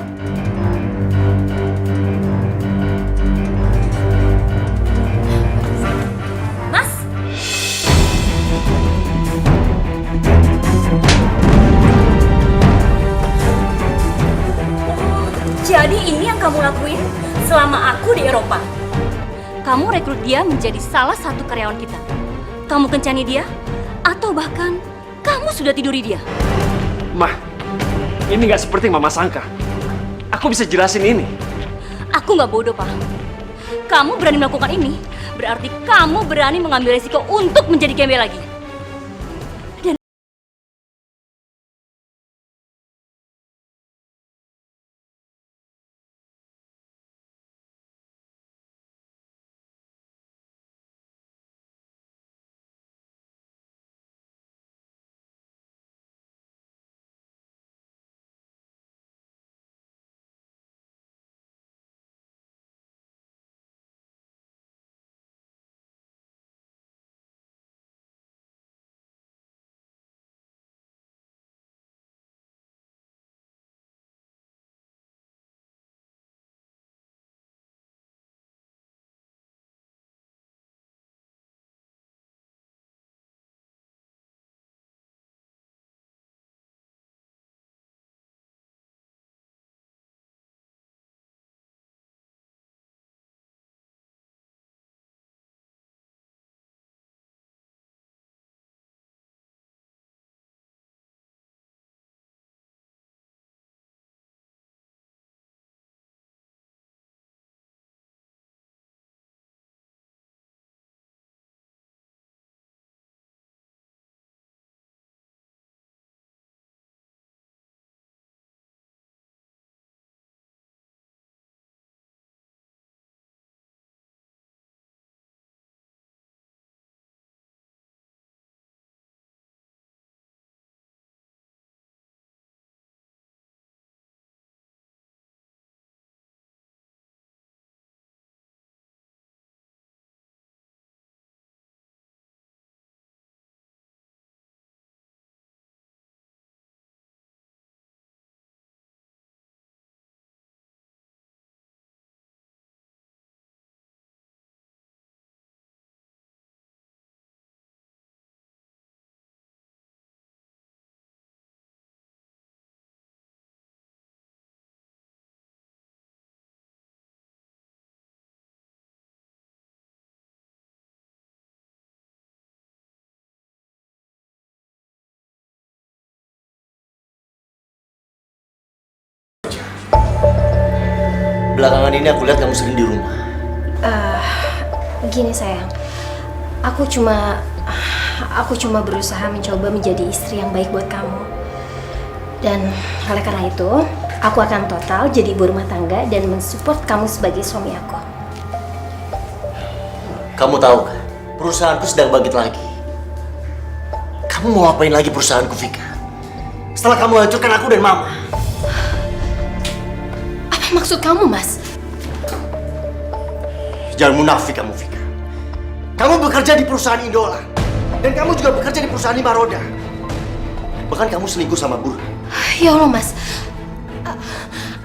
kamu rekrut dia menjadi salah satu karyawan kita. Kamu kencani dia, atau bahkan kamu sudah tiduri dia. Mah, ini nggak seperti yang Mama sangka. Aku bisa jelasin ini. Aku nggak bodoh, Pak. Kamu berani melakukan ini, berarti kamu berani mengambil risiko untuk menjadi gembel lagi. Belakangan ini aku lihat kamu sering di rumah. Gini sayang, aku cuma berusaha mencoba menjadi istri yang baik buat kamu. Dan oleh karena itu, aku akan total jadi ibu rumah tangga dan mensupport kamu sebagai suami aku. Kamu tahu kan, perusahaanku sedang bangkit lagi. Kamu mau apain lagi perusahaanku, Vika? Setelah kamu hancurkan aku dan Mama. Apa maksud kamu, Mas? Jangan munafik kamu, Vika. Kamu bekerja di perusahaan Idola. Dan kamu juga bekerja di perusahaan Lima Roda. Bahkan kamu selingkuh sama Burhan. Ya Allah, Mas.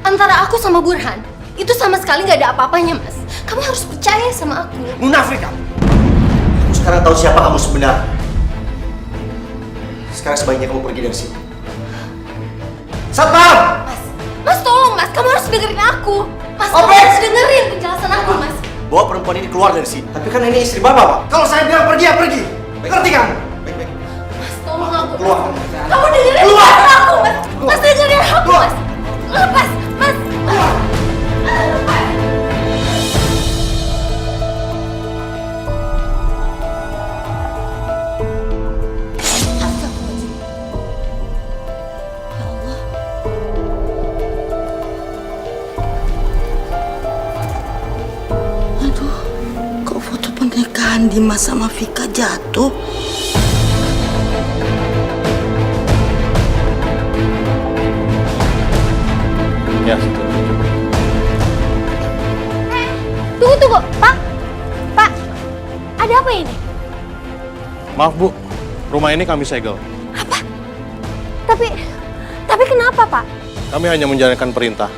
Antara aku sama Burhan, itu sama sekali nggak ada apa-apanya, Mas. Kamu harus percaya sama aku. Munafik kamu. Aku sekarang tahu siapa kamu sebenarnya. Sekarang sebaiknya kamu pergi dari sini. Satpam! Mas tolong, Mas. Kamu harus dengerin aku. Mas, kamu Apa? harus dengerin penjelasan aku, Mas. Bawa perempuan ini keluar dari sini. Tapi kan ini istri Bapak, Pak. Kalau saya bilang pergi, ya pergi. Ngerti kamu? Baik-baik. Mas, tolong aku. Keluar. Kamu dengerin Keluar. penjelasan aku, Mas. Mas, dengerin aku, Keluar. Mas. Lepas, Mas. Keluar. Lepas. Pernikahan Dimas sama Vika jatuh. Ya, Tunggu, Pak. Pak, ada apa ini? Maaf Bu, rumah ini kami segel. Tapi kenapa, Pak? Kami hanya menjalankan perintah.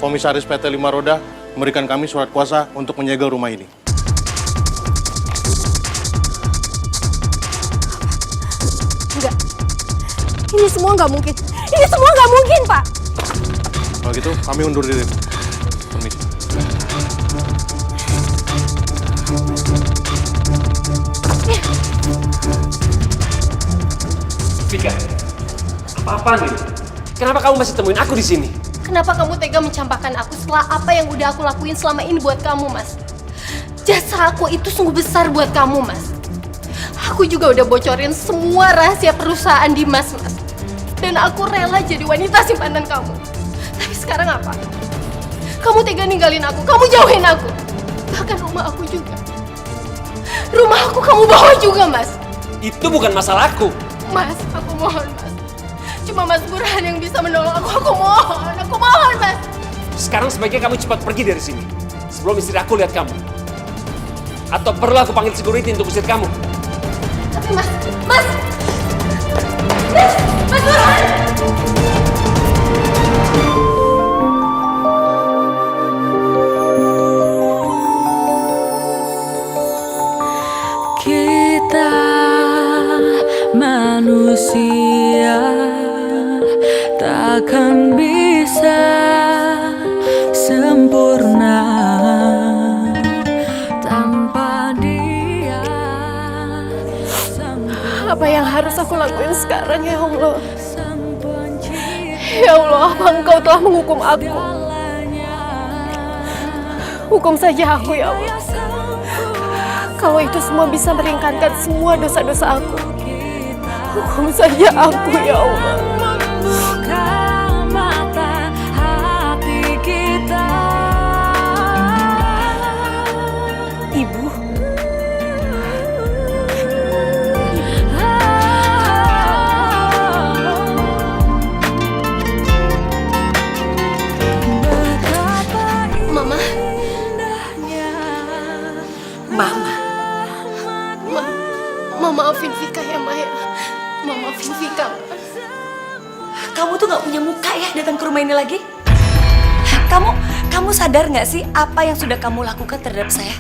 Komisaris PT Lima Roda memberikan kami surat kuasa untuk menyegel rumah ini. Enggak. Ini semua nggak mungkin. Ini semua nggak mungkin, Pak. Kalau gitu, kami undur diri. Permisi. Apa nih? Kenapa kamu masih temuin aku di sini? Kenapa kamu tega mencampakkan aku setelah apa yang udah aku lakuin selama ini buat kamu, Mas? Jasa aku itu sungguh besar buat kamu, Mas. Aku juga udah bocorin semua rahasia perusahaan Dimas, Mas. Dan aku rela jadi wanita simpanan kamu. Tapi sekarang apa? Kamu tega ninggalin aku, kamu jauhin aku. Bahkan rumah aku juga. Rumah aku kamu bawa juga, Mas. Itu bukan masalahku. Mas, aku mohon, Mas. Cuma Mas Burhan yang bisa menolong aku. Aku mohon, Mas. Sekarang sebaiknya kamu cepat pergi dari sini. Sebelum istri aku lihat kamu. Atau perlu aku panggil security untuk usir kamu. Tapi Mas Burhan! Kita manusia takkan bisa sempurna tanpa dia. Apa yang harus aku lakuin sekarang, ya Allah? Ya Allah, apa Engkau telah menghukum aku? Hukum saja aku, ya Allah. Kalau itu semua bisa meringankan semua dosa-dosa aku. Hukum saja aku, ya Allah. Membuka mata hati kita. Ibu. Mama. Maafin Vika ya, Ma, ya. Maafin Vika, Ma. Kamu tuh nggak punya muka ya datang ke rumah ini lagi? Kamu sadar nggak sih apa yang sudah kamu lakukan terhadap saya?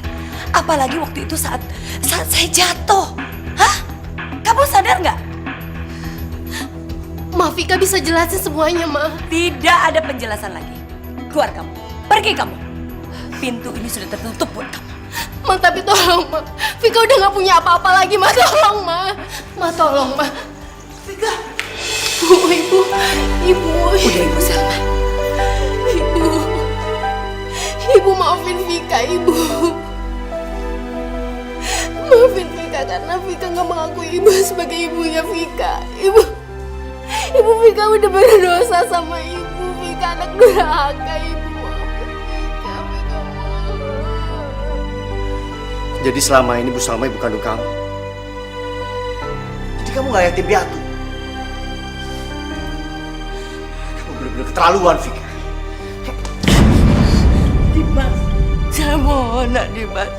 Apalagi waktu itu saat saya jatuh. Hah? Kamu sadar nggak? Ma, Vika bisa jelasin semuanya, Ma. Tidak ada penjelasan lagi. Keluar kamu. Pergi kamu. Pintu ini sudah tertutup buat kamu. Ma, tapi tolong, Ma. Vika udah gak punya apa-apa lagi, Ma. Tolong, Ma. Ma, tolong, Ma. Vika. Ibu. Udah, Ibu Salma. Ibu maafin Vika, Ibu. Maafin Vika karena Vika gak mengakui Ibu sebagai ibunya Vika. Ibu Vika udah berdosa sama Ibu. Vika anak durhaka, Ibu. Jadi selama ini Bu Salma ibu kandung kamu. Jadi kamu nggak yatim piatu. Kamu benar-benar keterlaluan, Vika. Dimas, saya mohon nak Dimas,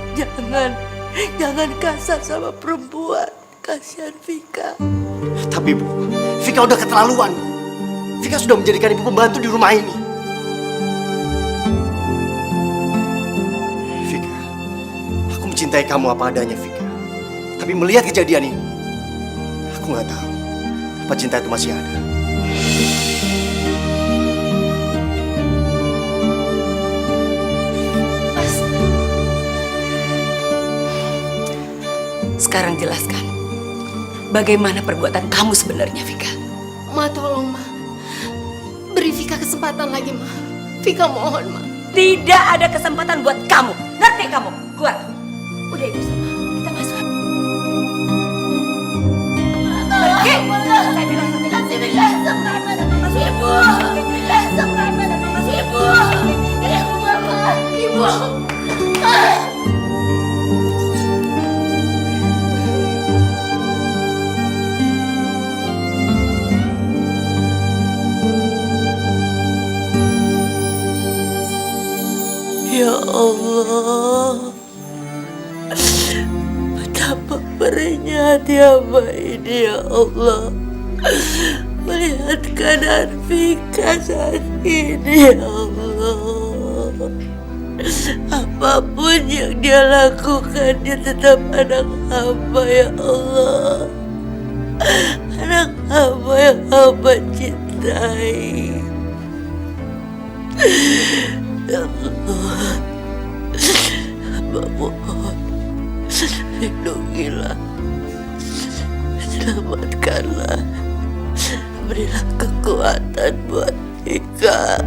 jangan kasar sama perempuan. Kasihan Vika. Tapi Bu, Vika udah keterlaluan. Vika sudah menjadikan ibu pembantu di rumah ini. Mencintai kamu apa adanya, Vika. Tapi melihat kejadian ini, aku nggak tahu apa cinta itu masih ada. Mas, sekarang jelaskan bagaimana perbuatan kamu sebenarnya, Vika. Ma, tolong, Ma. Beri Vika kesempatan lagi, Ma. Vika mohon, Ma. Tidak ada kesempatan buat kamu. Ngerti kamu? Keluar. Udah, Ibu Salma. Kita masuk. Pergi. Saya bilang kasih Vika kesempatan. Masih Ibu. Vika kesempatan. Masih Ibu. Ibu, Mama. Ibu. Ya Allah, betapa perihnya hati hamba ini, ya Allah. Melihat keadaan Vika saat ini, ya Allah. Apapun yang dia lakukan, dia tetap anak hamba, ya Allah. Anak hamba yang hamba cintai. Ya Allah, hamba mohon, lindungilah, selamatkanlah berilah kekuatan buat Vika.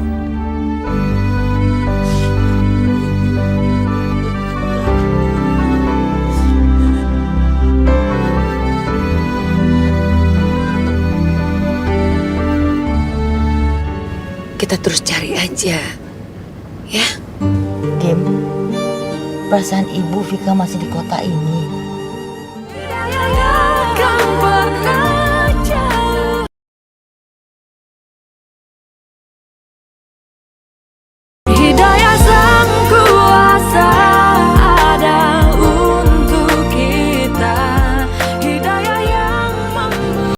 Kita terus cari aja, ya. Kim, perasaan ibu Vika masih di kota ini. Kan pernah jauh. Hidayah Sang Kuasa ada untuk kita. Hidayah yang membuat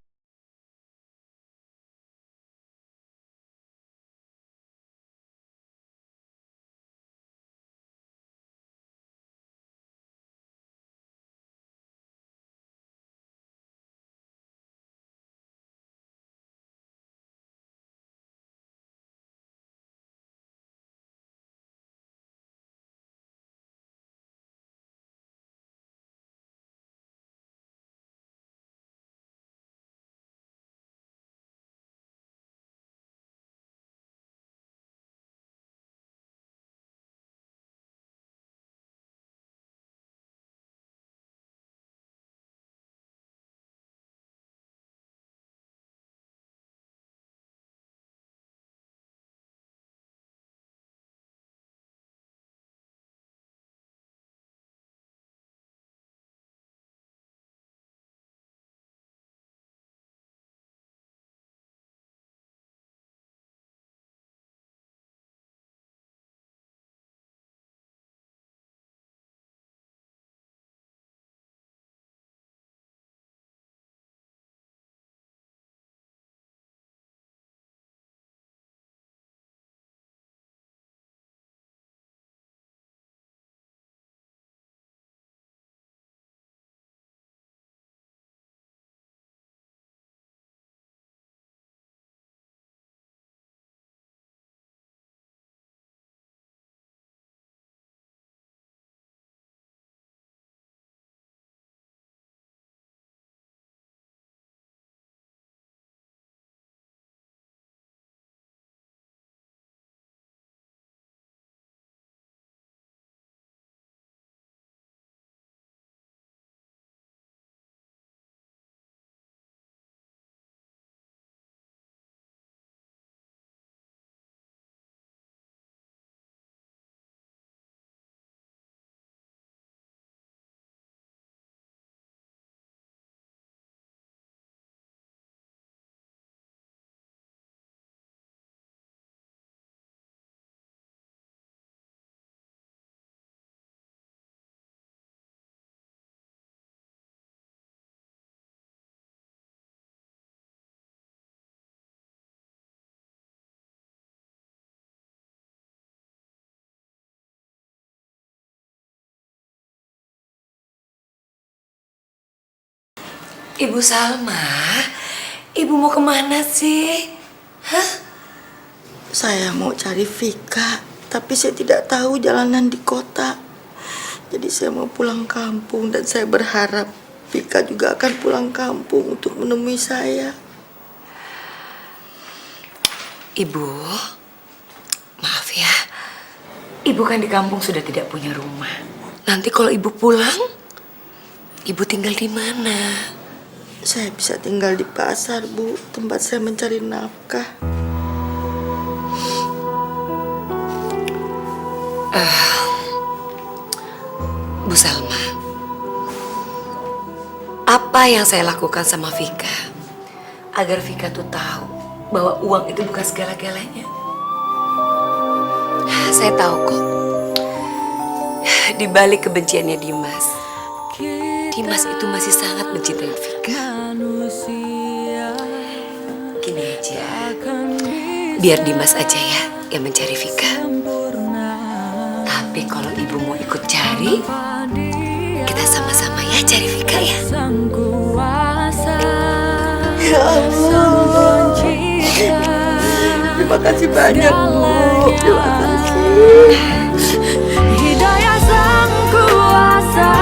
Ibu Salma, ibu mau kemana sih? Hah? Saya mau cari Vika, tapi saya tidak tahu jalanan di kota. Jadi saya mau pulang kampung dan saya berharap Vika juga akan pulang kampung untuk menemui saya. Ibu, maaf ya. Ibu kan di kampung sudah tidak punya rumah. Nanti kalau ibu pulang, ibu tinggal di mana? Saya bisa tinggal di pasar, Bu, tempat saya mencari nafkah. Bu Salma, apa yang saya lakukan sama Vika agar Vika tuh tahu bahwa uang itu bukan segala-galanya. Saya tahu kok, di balik kebenciannya Dimas itu masih sangat mencintai Vika. Gini aja, biar Dimas aja ya yang mencari Vika. Tapi kalau ibu mau ikut cari, kita sama-sama ya cari Vika ya. Ya Allah, terima kasih banyak, Bu. Terima kasih. Hidayah Sang Kuasa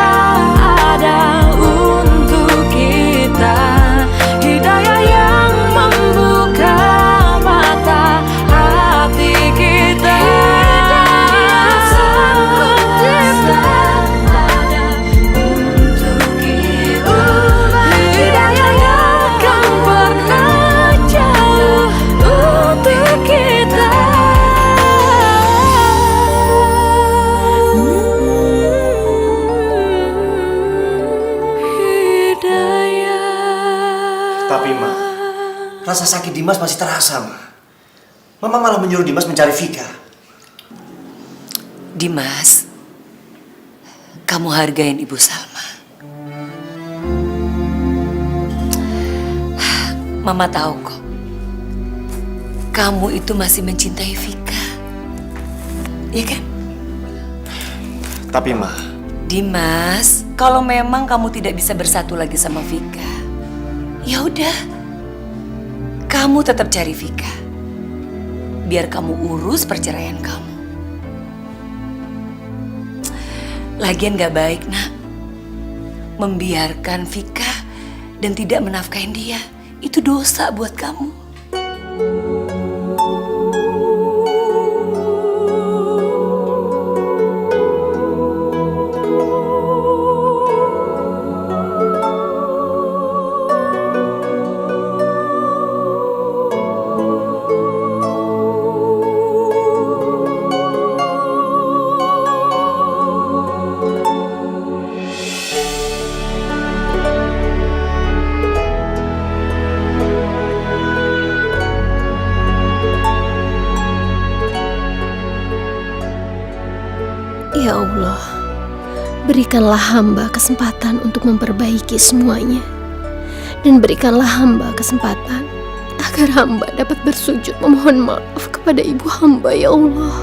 ada untuk kita. Hidayah yang membuat rasa sakit Dimas masih terasa, Ma. Mama malah menyuruh Dimas mencari Vika. Dimas, kamu hargain Ibu Salma. Mama tahu kok, kamu itu masih mencintai Vika, ya kan? Tapi, Ma, Dimas, kalau memang kamu tidak bisa bersatu lagi sama Vika, ya udah, kamu tetap cari Vika. Biar kamu urus perceraian kamu. Lagian gak baik, Nak, membiarkan Vika dan tidak menafkahin dia. Itu dosa buat kamu. Ya Allah, berikanlah hamba kesempatan untuk memperbaiki semuanya. Dan berikanlah hamba kesempatan agar hamba dapat bersujud memohon maaf kepada ibu hamba, ya Allah.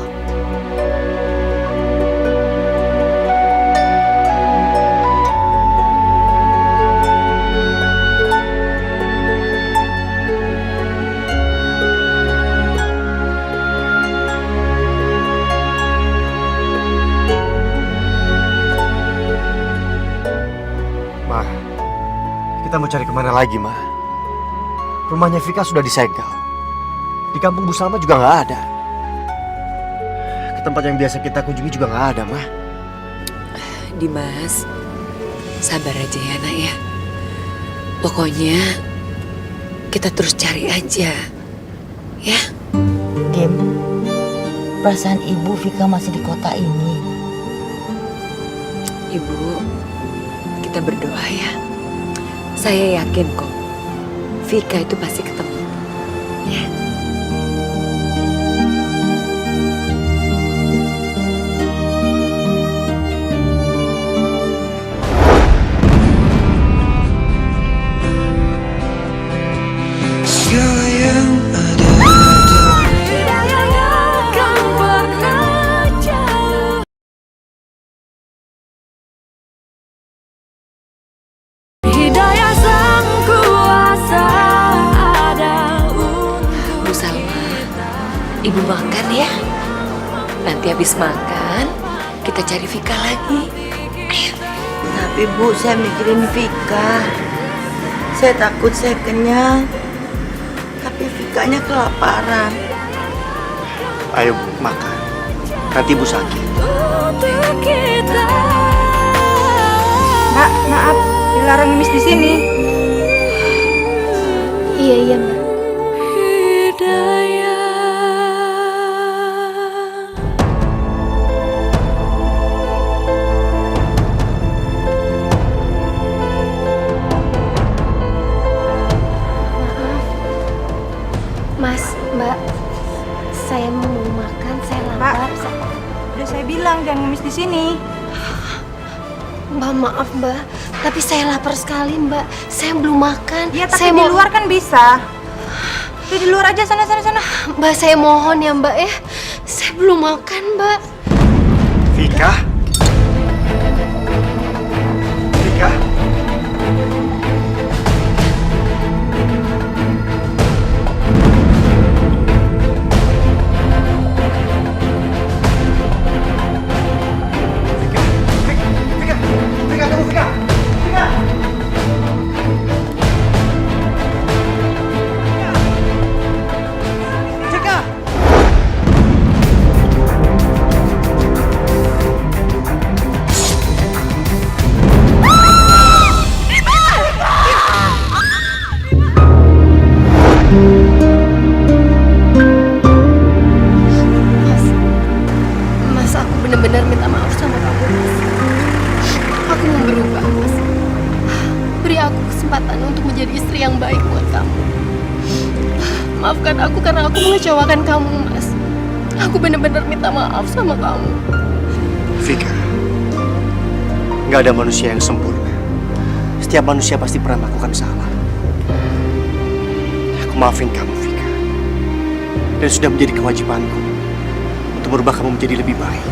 Kita mau cari kemana lagi, Ma? Rumahnya Vika sudah disegel. Di kampung Bu Salma juga nggak ada. Ke tempat yang biasa kita kunjungi juga nggak ada, Ma. Dimas, sabar aja ya, Nak ya. Pokoknya kita terus cari aja, ya. Kim, perasaan ibu Vika masih di kota ini. Ibu, kita berdoa ya. Saya yakin kok, Vika itu pasti ketemu. Ya. Hidayah sang kuasa ada untuk Bu Salma, Ibu makan ya. Nanti habis makan, kita cari Vika lagi. Ayo. Tapi Bu, saya mikirin Vika. Saya takut saya kenyang. Tapi Vikanya kelaparan. Ayo, Bu, makan. Nanti Ibu sakit. untuk kita. Mbak, maaf, dilarang ngemis di sini. Iya, iya, Mbak. Hidayah. Mas, Mbak, saya mau makan, saya lapar. Udah saya bilang jangan ngemis di sini. Mbak, maaf Mbak, tapi saya lapar sekali Mbak. Saya belum makan. Iya, tapi saya di luar kan bisa. Di luar aja, sana. Mbak, saya mohon ya Mbak ya. Saya belum makan Mbak. Vika? Vika? Mas, aku benar-benar minta maaf sama kamu Mas. Aku mau berubah Mas. Beri aku kesempatan untuk menjadi istri yang baik buat kamu. maafkan aku karena aku mengecewakan kamu, Mas. Aku benar-benar minta maaf sama kamu. Vika, nggak ada manusia yang sempurna. Setiap manusia pasti pernah melakukan salah. Aku maafin kamu, Vika. Dan sudah menjadi kewajibanku untuk merubah kamu menjadi lebih baik.